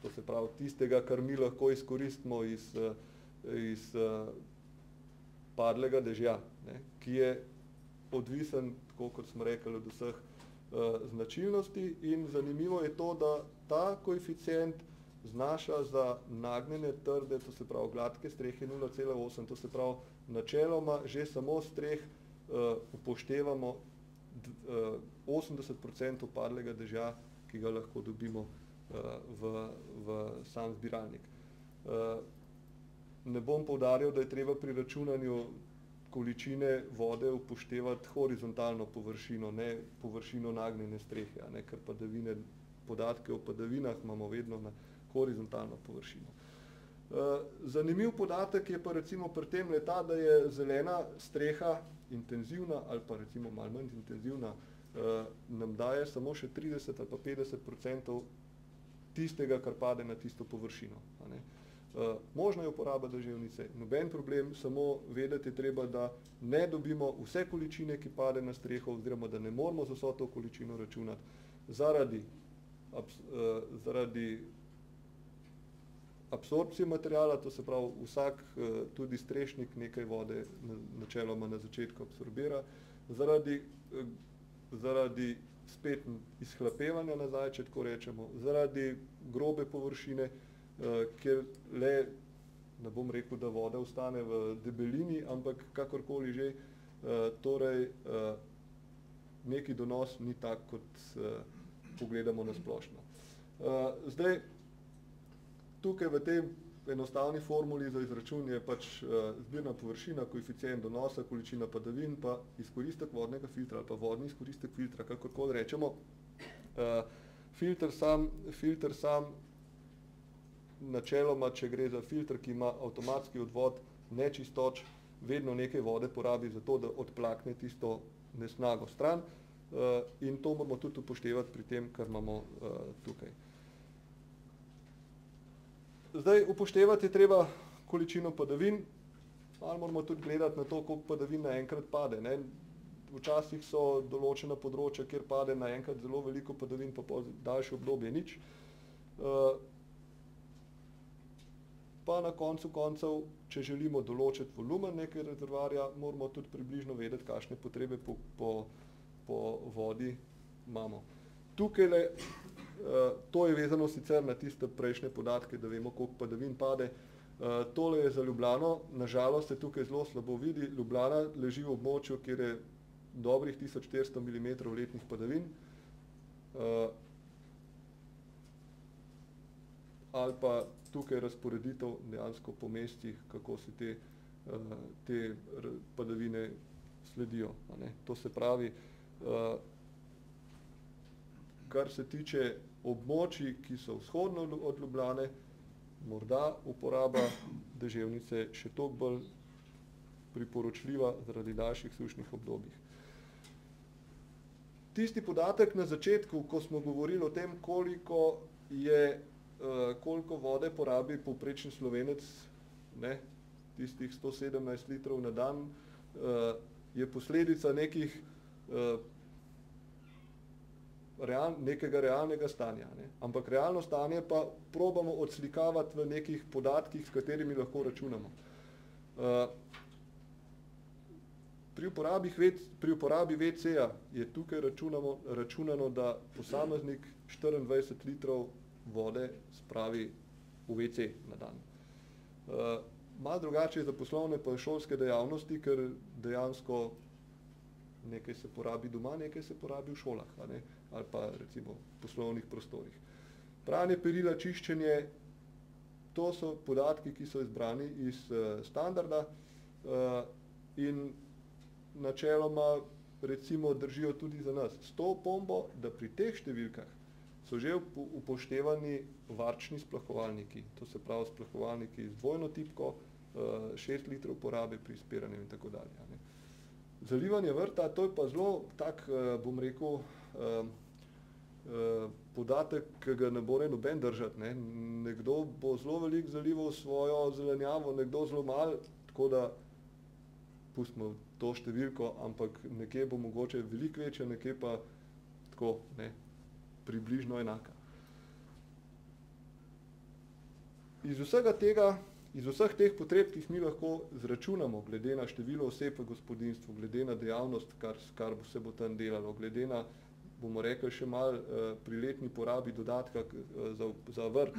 to se pravi tistega, kar mi lahko izkoristimo iz padlega dežja, ki je odvisen, tako kot smo rekli, od vseh značilnosti in zanimivo je to, da ta koeficient znaša za nagnjene trde, to se pravi gladke strehe 0,8, to se pravi načeloma že samo streh upoštevamo 80% padlega dežja, ki ga lahko dobimo v sam zbiralnik. Ne bom poudarjal, da je treba pri računanju količine vode upoštevati horizontalno površino, ne površino nagnjene strehe, a ne, ker podatke o padavinah imamo vedno na horizontalno površino. Zanimiv podatek je pa recimo pri tem le ta, da je zelena streha intenzivna ali pa recimo malo manj intenzivna, nam daje samo še 30 ali pa 50% tistega, kar pade na tisto površino. A ne. Možna je uporaba deževnice, noben problem, samo vedeti je treba, da ne dobimo vse količine, ki pade na streho, oziroma da ne moramo za vso to količino računati, zaradi absorpcije materiala, to se pravi vsak, tudi strešnik nekaj vode načeloma na začetku absorbira, zaradi spet izhlapevanja nazaj, če tako rečemo, zaradi grobe površine, kjer le, ne bom rekel, da voda ostane v debelini, ampak kakorkoli že, torej neki donos ni tak, kot pogledamo na splošno. Zdaj, tukaj v tej enostavni formuli za izračun je pač zbirna površina, koeficient donosa, količina padavin, pa izkoristek vodnega filtra ali pa vodni izkoristek filtra, kakorkoli rečemo. Filter sam načeloma, če gre za filter, ki ima avtomatski odvod nečistoč, vedno nekaj vode porabi za to, da odplakne tisto nesnago stran, in to moramo tudi upoštevati pri tem, kar imamo tukaj. Zdaj, upoštevati je treba količino padavin, ali moramo tudi gledati na to, koliko padavin naenkrat pade, ne. Včasih so določena področja, kjer pade naenkrat zelo veliko padavin, pa po daljše obdobje nič. Pa na koncu koncev, če želimo določiti volumen nekega rezervoarja, moramo tudi približno vedeti, kakšne potrebe po vodi imamo. Tukajle, to je vezano sicer na tiste prejšnje podatke, da vemo, koliko padavin pade. Tole je za Ljubljano, na žalost se tukaj zelo slabo vidi. Ljubljana leži v območju, kjer je dobrih 1400 mm letnih padavin, ali pa tukaj razporeditev dejansko po mestih, kako se te padavine sledijo, a ne. To se pravi, kar se tiče območij, ki so vzhodno od Ljubljane, morda uporaba deževnice še toliko bolj priporočljiva zaradi daljših sušnih obdobij. Tisti podatek na začetku, ko smo govorili o tem, koliko vode porabi povprečen Slovenec, ne, tistih 117 litrov na dan, je posledica nekega realnega stanja, ne. Ampak realno stanje pa probamo odslikavati v nekih podatkih, s katerimi lahko računamo. Pri uporabi WC-ja je tukaj računano, da posameznik 24 litrov vode spravi v WC na dan. Malo drugače je za poslovne pa šolske dejavnosti, ker dejansko nekaj se porabi doma, nekaj se porabi v šolah, a ne, ali pa recimo v poslovnih prostorih. Pranje perila, čiščenje, to so podatki, ki so izbrani iz standarda, in načeloma recimo držijo tudi za nas. S to opombo, da pri teh številkah so že upoštevani varčni splahovalniki, to se pravi splahovalniki z dvojno tipko, 6 litrov porabe pri spiranju in tako dalje, a ne. Zalivanje vrta, to je pa zelo tak, bom rekel, podatek, ki ga ne more noben držati, ne. Nekdo bo zelo veliko zalival svojo zelenjavo, nekdo zelo malo, tako da pustimo to številko, ampak nekje bo mogoče veliko večja, nekje pa tako, ne, približno enaka. Iz vseh teh potreb, ki jih mi lahko zračunamo, glede na število oseb v gospodinjstvu, glede na dejavnost, kar se bo tam delalo, glede na, bomo rekli, še malo pri letni porabi dodatka za vrt,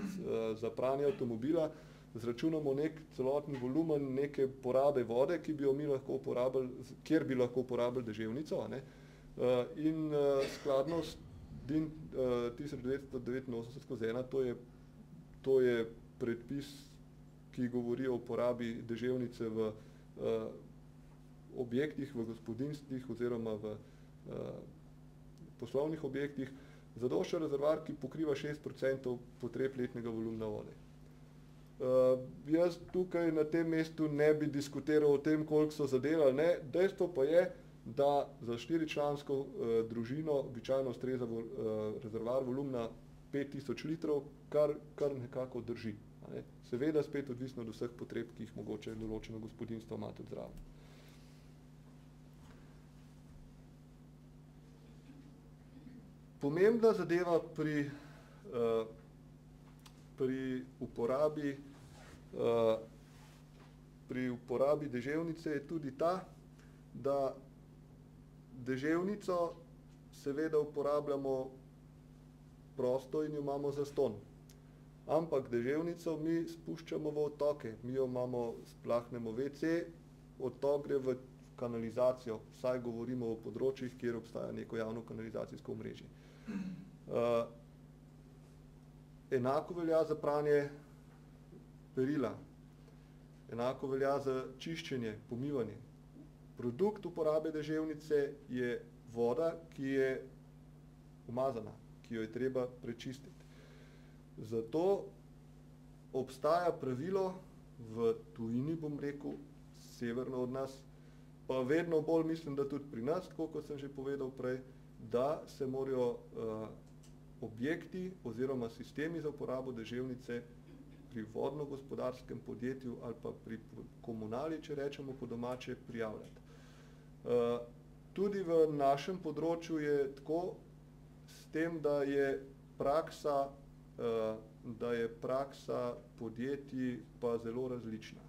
za pranje avtomobila, zračunamo nek celotni volumen neke porabe vode, ki bi jo mi lahko uporabili, kjer bi lahko uporabili deževnico, a ne. In skladno s DIN 1989/1, to je predpis, ki govori o uporabi deževnice v objektih, v gospodinjstvih oziroma v poslovnih objektih, zadošča rezervoar, ki pokriva 6% potreb letnega volumna vode. Jaz tukaj na tem mestu ne bi diskutiral o tem, koliko so zadeli ali ne, dejstvo pa je, da za 4-člansko družino običajno ustreza rezervoar volumna 5000 litrov, kar nekako drži. Ne? Seveda spet odvisno od vseh potreb, ki jih mogoče določeno gospodinjstvo ima tudi zraven. Pomembna zadeva pri uporabi deževnice je tudi ta, da deževnico seveda uporabljamo prosto in jo imamo zastonj. Ampak deževnico mi spuščamo v odtoke, mi jo imamo, splahnemo WC, odtok gre v kanalizacijo, vsaj govorimo o področjih, kjer obstaja neko javno kanalizacijsko omrežje. Enako velja za pranje perila, enako velja za čiščenje, pomivanje. Produkt uporabe deževnice je voda, ki je umazana, ki jo je treba prečistiti. Zato obstaja pravilo v tujini, bom rekel, severno od nas, pa vedno bolj mislim, da tudi pri nas, tako kot sem že povedal prej, da se morajo objekti oziroma sistemi za uporabo deževnice pri vodno-gospodarskem podjetju ali pa pri komunali, če rečemo po domače, prijavljati. Tudi v našem področju je tako, s tem, da je praksa podjetij pa zelo različna.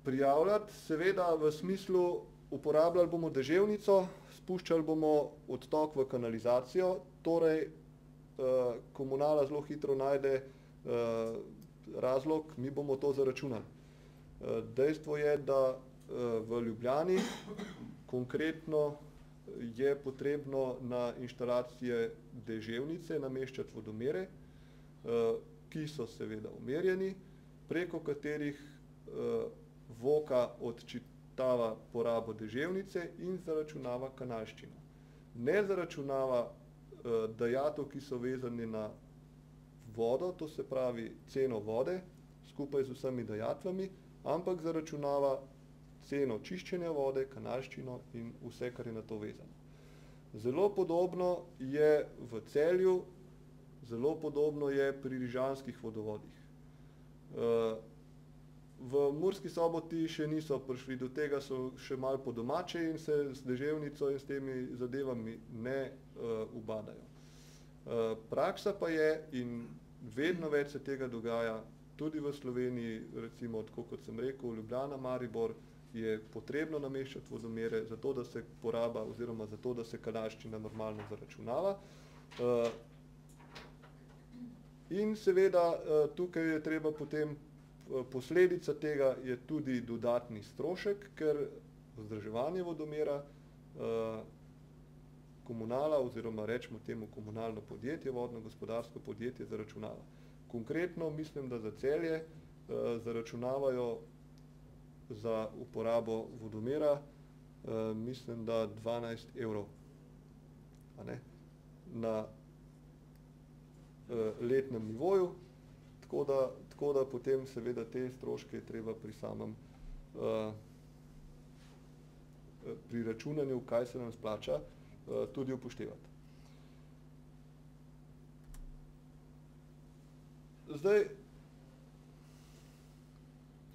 Prijavljati seveda v smislu, uporabljali bomo deževnico, spuščali bomo odtok v kanalizacijo, torej komunala zelo hitro najde razlog, mi bomo to zaračunali. Dejstvo je, da v Ljubljani konkretno je potrebno na inštalacije deževnice nameščati vodomere, ki so seveda umerjeni, preko katerih VOKA odčitava porabo deževnice in zaračunava kanalščino. Ne zaračunava dajatev, ki so vezani na vodo, to se pravi ceno vode, skupaj z vsemi dajatvami, ampak zaračunava ceno čiščenja vode, kanalščino in vse, kar je na to vezano. Zelo podobno je v Celju, zelo podobno je pri rižanskih vodovodih. V Murski Soboti še niso prišli do tega, so še malo po domače in se z deževnico in s temi zadevami ne ubadajo. Praksa pa je, in vedno več se tega dogaja, tudi v Sloveniji, recimo, tako kot sem rekel, Ljubljana, Maribor, je potrebno nameščati vodomere, zato da se poraba oziroma zato da se kanalščina normalno zaračunava. In seveda tukaj je treba potem, posledica tega je tudi dodatni strošek, ker vzdrževanje vodomera komunala oziroma rečemo temu komunalno podjetje, vodno-gospodarsko podjetje zaračunava. Konkretno mislim, da za Celje zaračunavajo za uporabo vodomera, mislim, da 12 evrov, a ne, na letnem nivoju, tako da potem seveda te stroške je treba pri samem pri računanju, kaj se nam splača, tudi upoštevati. Zdaj,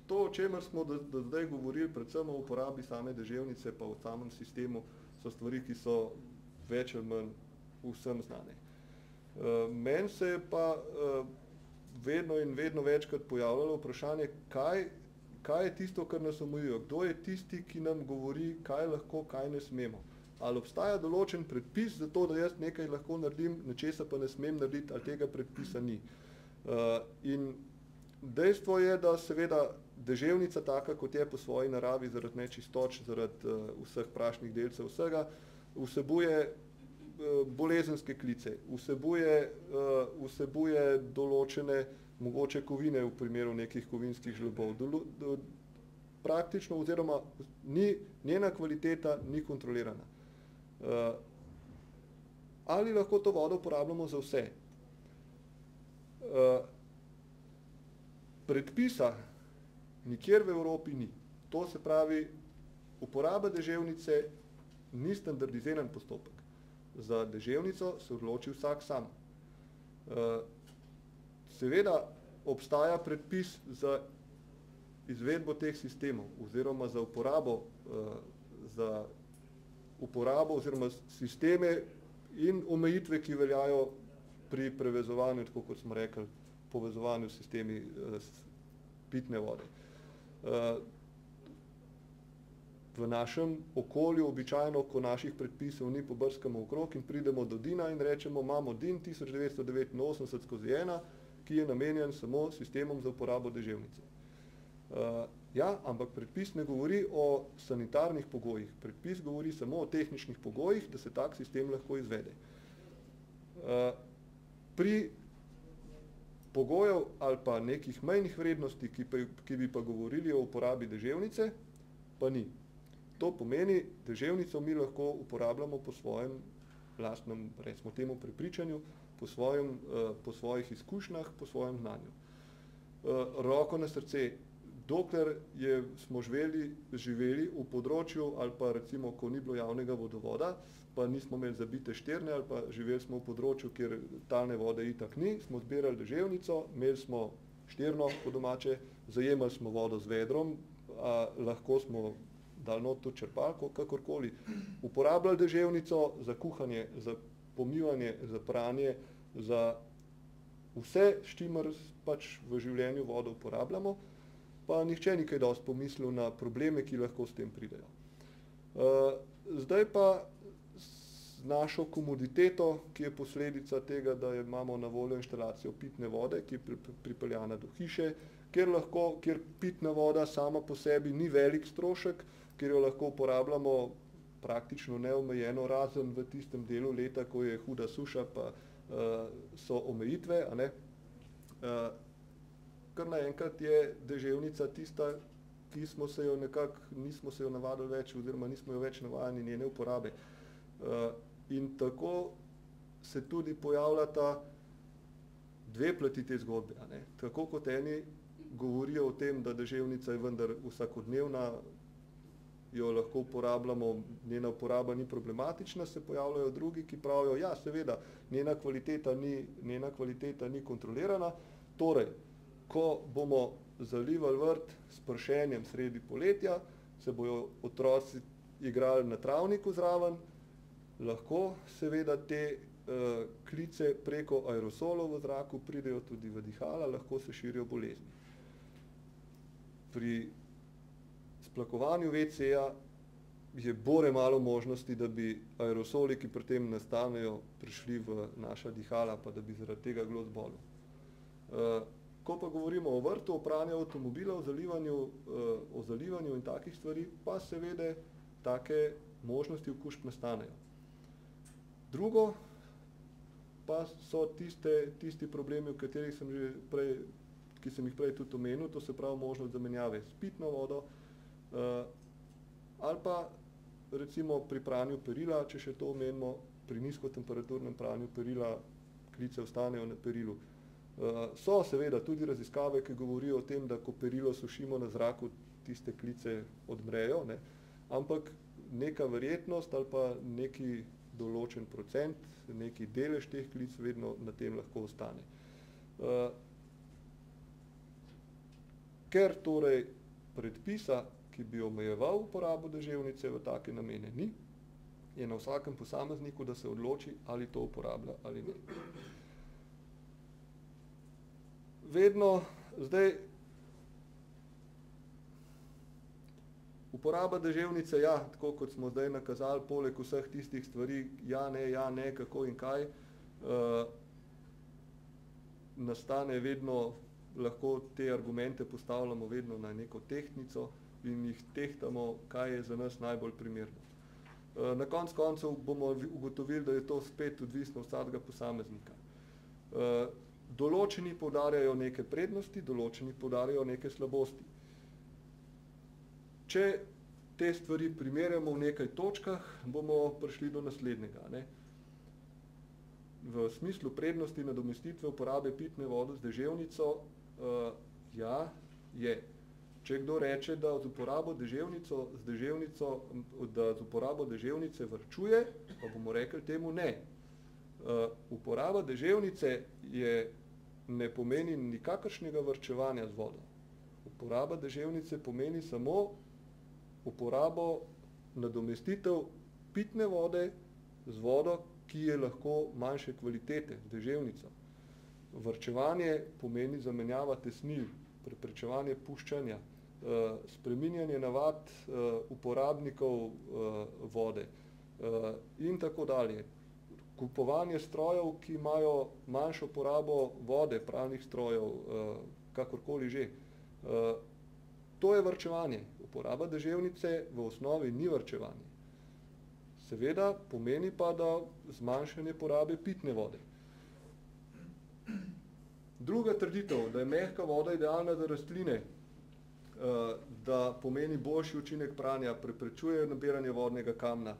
to, o čemer smo do zdaj govorili, predvsem o uporabi same deževnice, pa o samem sistemu, so stvari, ki so več ali manj vsem znane. Meni se je pa vedno in vedno večkrat pojavljalo vprašanje, kaj je tisto, kar nas omejuje, kdo je tisti, ki nam govori, kaj lahko, kaj ne smemo. Ali obstaja določen predpis za to, da jaz nekaj lahko naredim, nečesa pa ne smem narediti, ali tega predpisa ni. In dejstvo je, da seveda deževnica taka, kot je po svoji naravi, zaradi nečistoč, zaradi vseh prašnih delcev, vsega, vsebuje bolezenske klice, vsebuje določene mogoče kovine v primeru nekih kovinskih žlebov, praktično oziroma njena kvaliteta ni kontrolirana. Ali lahko to vodo uporabljamo za vse? Predpisa nikjer v Evropi ni. To se pravi, uporaba deževnice ni standardiziran postopek. Za deževnico se odloči vsak sam. Seveda obstaja predpis za izvedbo teh sistemov oziroma za uporabo oziroma sisteme in omejitve, ki veljajo pri prevezovanju, tako kot smo rekli, povezovanju s sistemi pitne vode. V našem okolju običajno, ko naših predpisov ni, pobrskamo okrog in pridemo do DIN-a in rečemo, imamo DIN 1989/1, ki je namenjen samo sistemom za uporabo deževnice. Ja, ampak predpis ne govori o sanitarnih pogojih. Predpis govori samo o tehničnih pogojih, da se tak sistem lahko izvede. Pri pogojev ali pa nekih mejnih vrednosti, ki bi pa govorili o uporabi deževnice, pa ni. To pomeni, deževnico mi lahko uporabljamo po svojem lastnem, recimo temu, prepričanju, po svojih izkušnjah, po svojem znanju. Roko na srce, dokler smo živeli v področju ali pa recimo, ko ni bilo javnega vodovoda, pa nismo imeli zabite šterne ali pa živeli smo v področju, kjer talne vode itak ni, smo zbirali deževnico, imeli smo štirno po domače, zajemali smo vodo z vedrom, lahko smo dali not tudi črpalko, kakorkoli. Uporabljali deževnico za kuhanje, za pomivanje, za pranje, za vse, s čimer pač v življenju vodo uporabljamo, pa nihče ni kaj dosti pomislil na probleme, ki lahko s tem pridejo. Zdaj pa z našo komoditeto, ki je posledica tega, da imamo na voljo inštalacijo pitne vode, ki je pripeljana do hiše, kjer pitna voda sama po sebi ni velik strošek, kjer jo lahko uporabljamo praktično neomejeno, razen v tistem delu leta, ko je huda suša, pa so omejitve, a ne. Kar naenkrat je deževnica tista, ki nismo se jo navadili več oziroma nismo jo več navajeni njene uporabe. In tako se tudi pojavljata dve plati te zgodbe, a ne. Tako kot eni govorijo o tem, da deževnica je vendar vsakodnevna, jo lahko uporabljamo, njena uporaba ni problematična, se pojavljajo drugi, ki pravijo, ja, seveda, njena kvaliteta ni kontrolirana, torej, ko bomo zalivali vrt s pršenjem sredi poletja, se bojo otroci igrali na travniku zraven, lahko seveda te klice preko aerosolov v zraku pridejo tudi v dihala, lahko se širijo bolezni. Pri splakovanju WC-ja je bore malo možnosti, da bi aerosoli, ki pri tem nastanejo, prišli v naša dihala, pa da bi zaradi tega kdo zbolel. Ko pa govorimo o vrtu, o pranju avtomobila, o zalivanju in takih stvari, pa seveda take možnosti okužb nastanejo. Drugo pa so tisti problemi, ki sem jih prej tudi omenil, to se pravi možnost zamenjave s pitno vodo, ali pa recimo pri pranju perila, če še to omenimo, pri nizkotemperaturnem pranju perila klice ostanejo na perilu. So seveda tudi raziskave, ki govorijo o tem, da ko perilo sušimo na zraku, tiste klice odmrejo, ne, ampak neka verjetnost ali pa neki določen procent, neki delež teh klic vedno na tem lahko ostane. Ker torej predpisa, ki bi omejeval uporabo deževnice v take namene ni, je na vsakem posamezniku, da se odloči, ali to uporablja ali ne. Vedno zdaj uporaba deževnice, ja, tako kot smo zdaj nakazali, poleg vseh tistih stvari, ja, ne, kako in kaj, nastane vedno, lahko te argumente postavljamo vedno na neko tehtnico in jih tehtamo, kaj je za nas najbolj primerno. Na koncu koncev bomo ugotovili, da je to spet odvisno vsakega posameznika. Določeni poudarjajo neke prednosti, določeni poudarjajo neke slabosti. Če te stvari primerjamo v nekaj točkah, bomo prišli do naslednjega, ne. V smislu prednosti nadomestitve uporabe pitne vode z deževnico, ja, je. Če kdo reče, da z uporabo deževnice varčuje, pa bomo rekli temu ne. Uporaba deževnice ne pomeni nikakršnega varčevanja z vodo. Uporaba deževnice pomeni samo uporabo nadomestitev pitne vode z vodo, ki je lahko manjše kvalitete, z deževnico. Varčevanje pomeni zamenjava tesnil, preprečevanje puščanja, spreminjanje navad uporabnikov vode in tako dalje. Kupovanje strojev, ki imajo manjšo porabo vode, pralnih strojev, kakorkoli že. To je varčevanje. Uporaba deževnice v osnovi ni varčevanje. Seveda pomeni pa, da zmanjšanje porabe pitne vode. Druga trditev, da je mehka voda idealna za rastline, da pomeni boljši učinek pranja, preprečuje nabiranje vodnega kamna,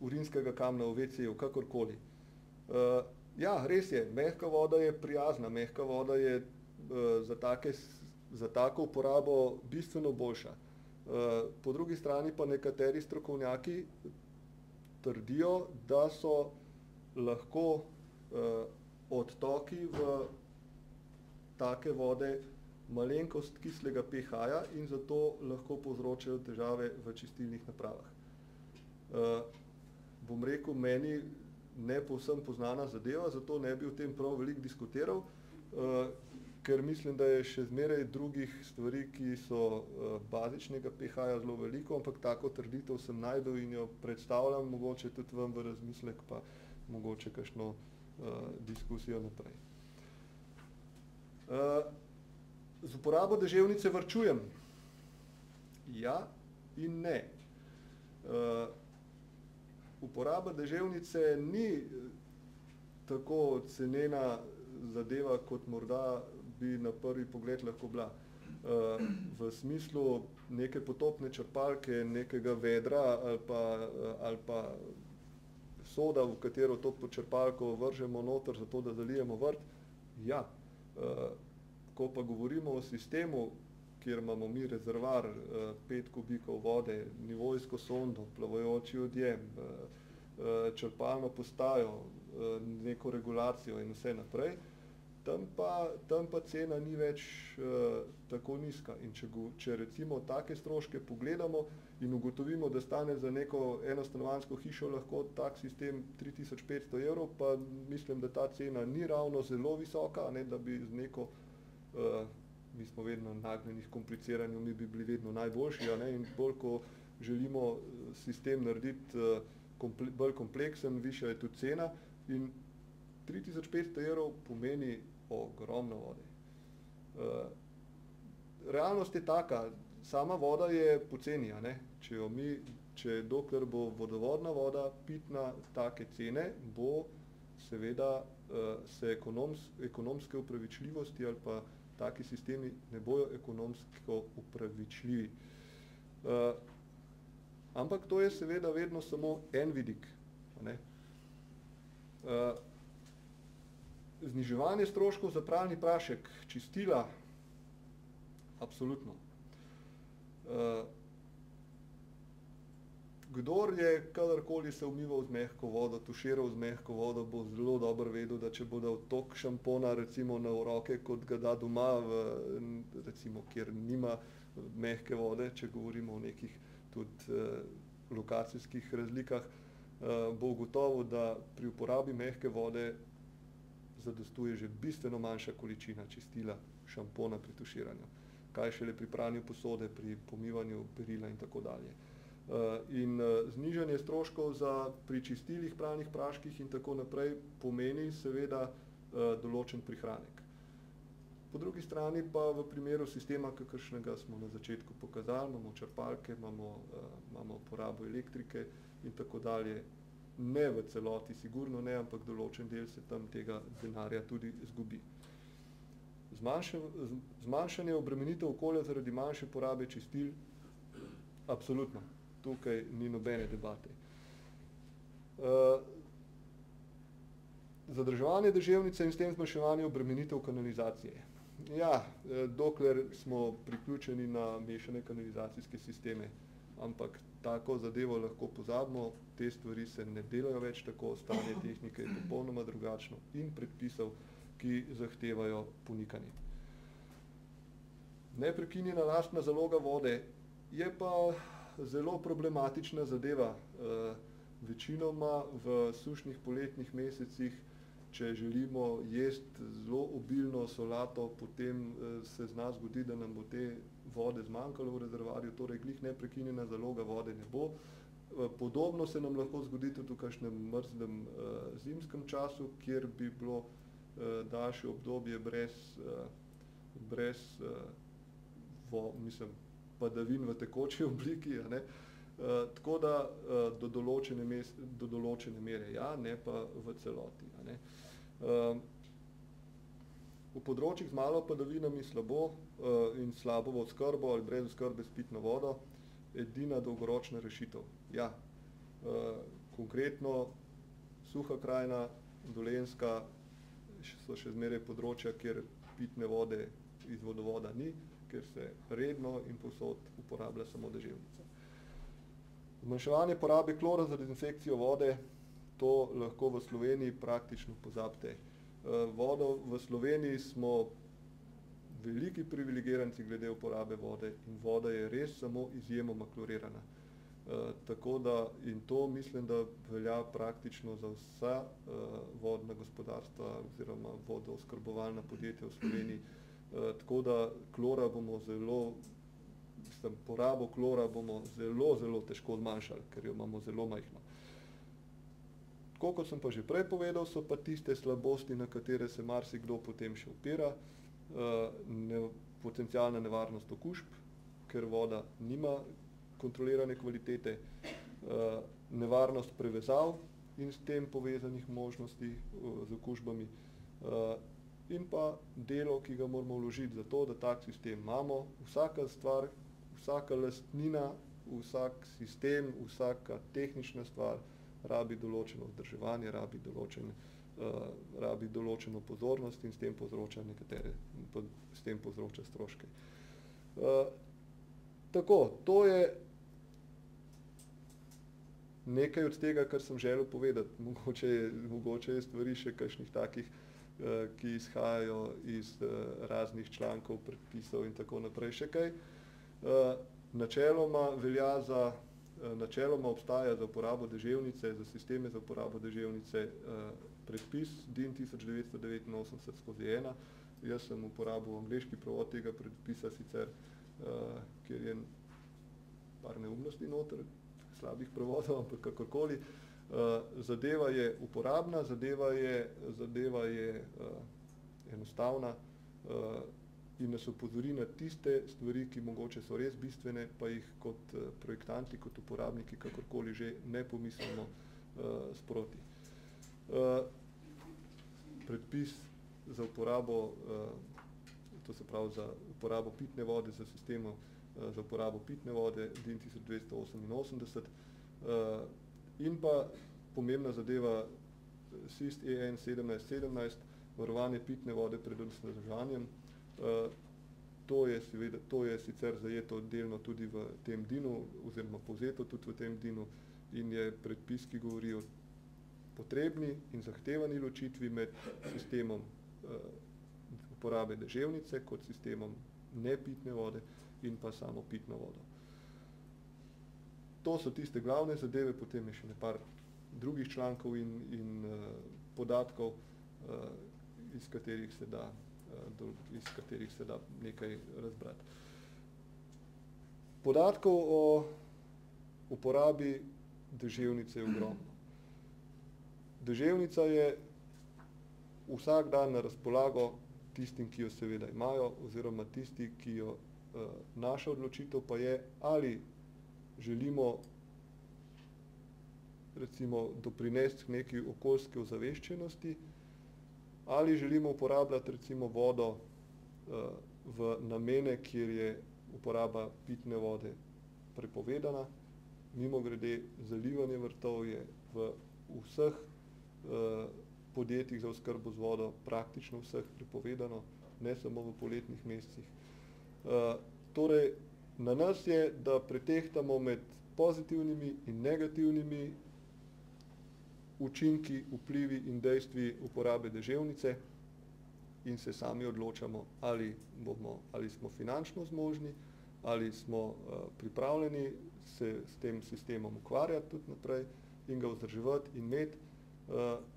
urinskega kamna v WC-ju, kakorkoli. Ja, res je, mehka voda je prijazna, mehka voda je za tako uporabo bistveno boljša. Po drugi strani pa nekateri strokovnjaki trdijo, da so lahko odtoki v take vode malenkost kislega pH-ja in zato lahko povzročajo težave v čistilnih napravah. Bom rekel, meni ne povsem poznana zadeva, zato ne bi o tem prav veliko diskutiral, ker mislim, da je še zmeraj drugih stvari, ki so bazičnega pH-ja zelo veliko, ampak tako trditev sem našel in jo predstavljam, mogoče tudi vam v razmislek, pa mogoče kakšno diskusijo naprej. Z uporabo deževnice varčujem. Ja in ne. Uporaba deževnice ni tako cenena zadeva, kot morda bi na prvi pogled lahko bila. V smislu neke potopne črpalke, nekega vedra ali pa soda, v katero to črpalko vržemo noter, zato da zalijemo vrt. Ja, ko pa govorimo o sistemu, kjer imamo mi rezervoar 5 kubikov vode, nivojsko sondo, plavajoči odjem, črpalno postajo, neko regulacijo in vse naprej, tam pa cena ni več tako nizka. In če recimo take stroške pogledamo in ugotovimo, da stane za neko enostanovanjsko hišo lahko tak sistem 3500 evrov, pa mislim, da ta cena ni ravno zelo visoka, ne, da bi z neko, mi smo vedno nagnjeni h kompliciranju, mi bi bili vedno najboljši, ne, in bolj, ko želimo sistem narediti bolj kompleksen, višja je tudi cena in 3500 evrov pomeni ogromno vode. Realnost je taka, sama voda je poceni, a ne, dokler bo vodovodna voda pitna take cene, bo seveda se ekonomske upravičljivosti ali pa taki sistemi ne bojo ekonomsko upravičljivi. Ampak to je seveda vedno samo en vidik, a ne. Zniževanje stroškov za pralni prašek, čistila, absolutno. Kdor je kadarkoli se umival z mehko vodo, tuširal z mehko vodo, bo zelo dobro vedel, da če bo dal tok šampona recimo na roke, kot ga da doma, recimo, kjer nima mehke vode, če govorimo o nekih tudi lokacijskih razlikah, bo ugotovil, da pri uporabi mehke vode zadostuje že bistveno manjša količina čistila, šampona pri tuširanju. Kaj šele pri pranju posode, pri pomivanju perila in tako dalje. In znižanje stroškov pri čistilih, pralnih praških in tako naprej pomeni seveda določen prihranek. Po drugi strani pa v primeru sistema, kakršnega smo na začetku pokazali, imamo črpalke, imamo porabo elektrike in tako dalje, ne v celoti, sigurno ne, ampak določen del se tam tega denarja tudi izgubi. Zmanjšanje obremenitev okolja zaradi manjše porabe čistil, absolutno, tukaj ni nobene debate. Zadrževanje deževnice in s tem zmanjševanje obremenitev kanalizacije. Ja, dokler smo priključeni na mešane kanalizacijske sisteme, ampak tako zadevo lahko pozabimo, te stvari se ne delajo več tako, stanje tehnike je popolnoma drugačno in predpisov, ki zahtevajo ponikanje. Neprekinjena lastna zaloga vode je pa zelo problematična zadeva. Večinoma v sušnih poletnih mesecih, če želimo jesti zelo obilno solato, potem se zna zgodi, da nam bo te vode zmanjkalo v rezervoarju, torej glih neprekinjena zaloga vode ne bo. Podobno se nam lahko zgodi tudi v kakšnem mrzlem zimskem času, kjer bi bilo daljše obdobje brez padavin v tekoči obliki, a ne. Tako da do določene mere ja, ne pa v celoti, a ne. V področjih z malo padavinami slabo in slabo oskrbo ali brez oskrbe s pitno vodo edina dolgoročna rešitev. Ja, konkretno Suha krajina, Dolenjska so še zmeraj področja, kjer pitne vode iz vodovoda ni, ker se redno in povsod uporablja samo deževnica. Zmanjševanje porabe klora za dezinfekcijo vode, to lahko v Sloveniji praktično pozabite. Vodo v Sloveniji smo veliki privilegiranci glede uporabe vode in voda je res samo izjemoma klorirana. Tako da, in to mislim, da velja praktično za vsa vodna gospodarstva oziroma vodooskrbovalna podjetja v Sloveniji. Tako da klora bomo porabo klora bomo zelo težko zmanjšali, ker jo imamo zelo majhno. Tako kot sem pa že prej povedal, so pa tiste slabosti, na katere se marsikdo potem še opira, potencialna nevarnost okužb, ker voda nima kontrolirane kvalitete, nevarnost prevezav in s tem povezanih možnosti z okužbami, in pa delo, ki ga moramo vložiti za to, da tak sistem imamo. Vsaka stvar, vsaka lastnina, vsak sistem, vsaka tehnična stvar rabi določeno vzdrževanje, rabi določeno pozornost in s tem povzroča stroške. Tako, to je nekaj od tega, kar sem želel povedati. Mogoče je stvari še kakšnih takih, ki izhajajo iz raznih člankov, predpisov in tako naprej. Še kaj? Načeloma obstaja za uporabo deževnice, za sisteme za uporabo deževnice predpis DIN 1989/1. Jaz sem uporabil angleški prevod tega predpisa sicer, kjer je par neumnosti noter, slabih prevodov, ampak kakorkoli. Zadeva je uporabna, zadeva je enostavna in nas opozori na tiste stvari, ki mogoče so res bistvene, pa jih kot projektanti, kot uporabniki, kakorkoli že ne pomislimo sproti. Predpis za uporabo, to se pravi za uporabo pitne vode za sistemov za uporabo pitne vode DIN 1288 in pa pomembna zadeva SIST EN 1717, varovanje pitne vode pred onesnaževanjem. To je sicer zajeto delno tudi v tem DIN-u oziroma povzeto tudi v tem DIN-u in je predpis, ki govori o potrebni in zahtevani ločitvi med sistemom uporabe deževnice kot sistemom nepitne vode in pa samo pitno vodo. To so tiste glavne zadeve, potem je še nekaj drugih člankov in podatkov, iz katerih se da nekaj razbrati. Podatkov o uporabi deževnice je ogromno. Deževnica je vsak dan na razpolago tistim, ki jo seveda imajo, oziroma tisti, ki jo naša odločitev pa je, ali želimo recimo doprinesti k neki okoljski ozaveščenosti, ali želimo uporabljati recimo vodo v namene, kjer je uporaba pitne vode prepovedana. Mimogrede, zalivanje vrtov je v vseh podjetjih za oskrbo z vodo, praktično vseh, prepovedano, ne samo v poletnih mesecih. Torej, na nas je, da pretehtamo med pozitivnimi in negativnimi učinki, vplivi in dejstvi uporabe deževnice in se sami odločamo, ali smo finančno zmožni, ali smo pripravljeni se s tem sistemom ukvarjati tudi naprej in ga vzdrževati in imeti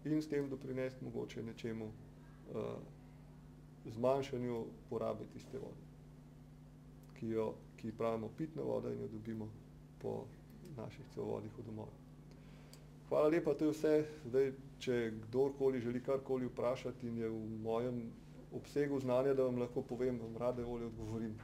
in s tem doprinesti mogoče nečemu zmanjšanju porabe tiste vode, ki pravimo pitna voda in jo dobimo po naših cevovodih v domovih. Hvala lepa, to je vse. Zdaj, če kdorkoli želi karkoli vprašati in je v mojem obsegu znanja, da vam lahko povem, vam rade volje odgovorim.